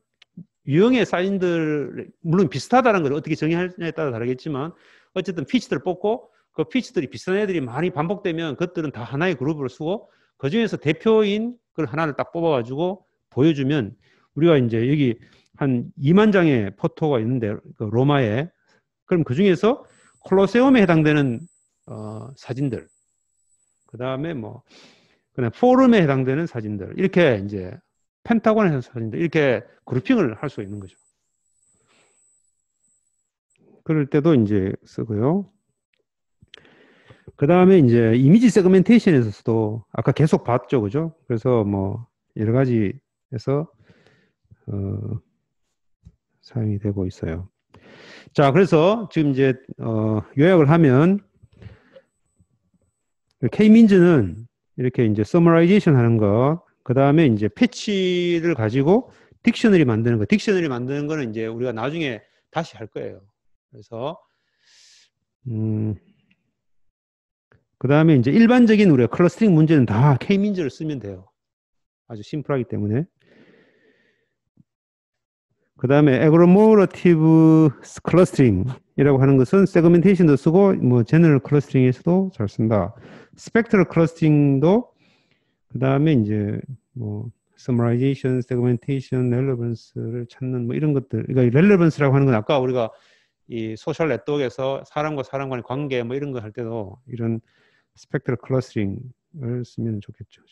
유형의 사진들, 물론 비슷하다는 걸 어떻게 정의하느냐에 따라 다르겠지만 어쨌든 피치들을 뽑고 그 피치들이 비슷한 애들이 많이 반복되면 그것들은 다 하나의 그룹으로 쓰고 그 중에서 대표인 걸 하나를 딱 뽑아가지고 보여주면 우리가 이제 여기 한 2만 장의 포토가 있는데 그 로마에 그럼 그 중에서 콜로세움에 해당되는 사진들 그 다음에 뭐 그냥 포럼에 해당되는 사진들 이렇게 이제 펜타곤에서 사진들 이렇게 그룹핑을 할 수 있는 거죠. 그럴 때도 이제 쓰고요. 그 다음에 이제 이미지 세그멘테이션에서도 아까 계속 봤죠, 그죠? 그래서 뭐 여러 가지에서 사용이 되고 있어요. 자, 그래서 지금 이제 요약을 하면 K-민즈는 이렇게 이제 서머라이제이션 하는 것, 그 다음에 이제 패치를 가지고 딕셔너리 만드는 거. 딕셔너리 만드는 거는 이제 우리가 나중에 다시 할 거예요. 그래서 그 다음에 이제 일반적인 우리가 클러스터링 문제는 다 K-민즈를 쓰면 돼요. 아주 심플하기 때문에. 그 다음에 애그로모러티브 클러스터링이라고 하는 것은 세그멘테이션도 쓰고 뭐 제너럴 클러스터링에서도 잘 쓴다. 스펙트럴 클러스터링도 그 다음에 이제 뭐 서머라이제이션, 세그멘테이션, 렐러번스를 찾는 뭐 이런 것들. 그러니까 렐러번스라고 하는 건 아까 우리가 이 소셜 네트워크에서 사람과 사람 간의 관계 뭐 이런 거 할 때도 이런 스펙트럴 클러스터링을 쓰면 좋겠죠.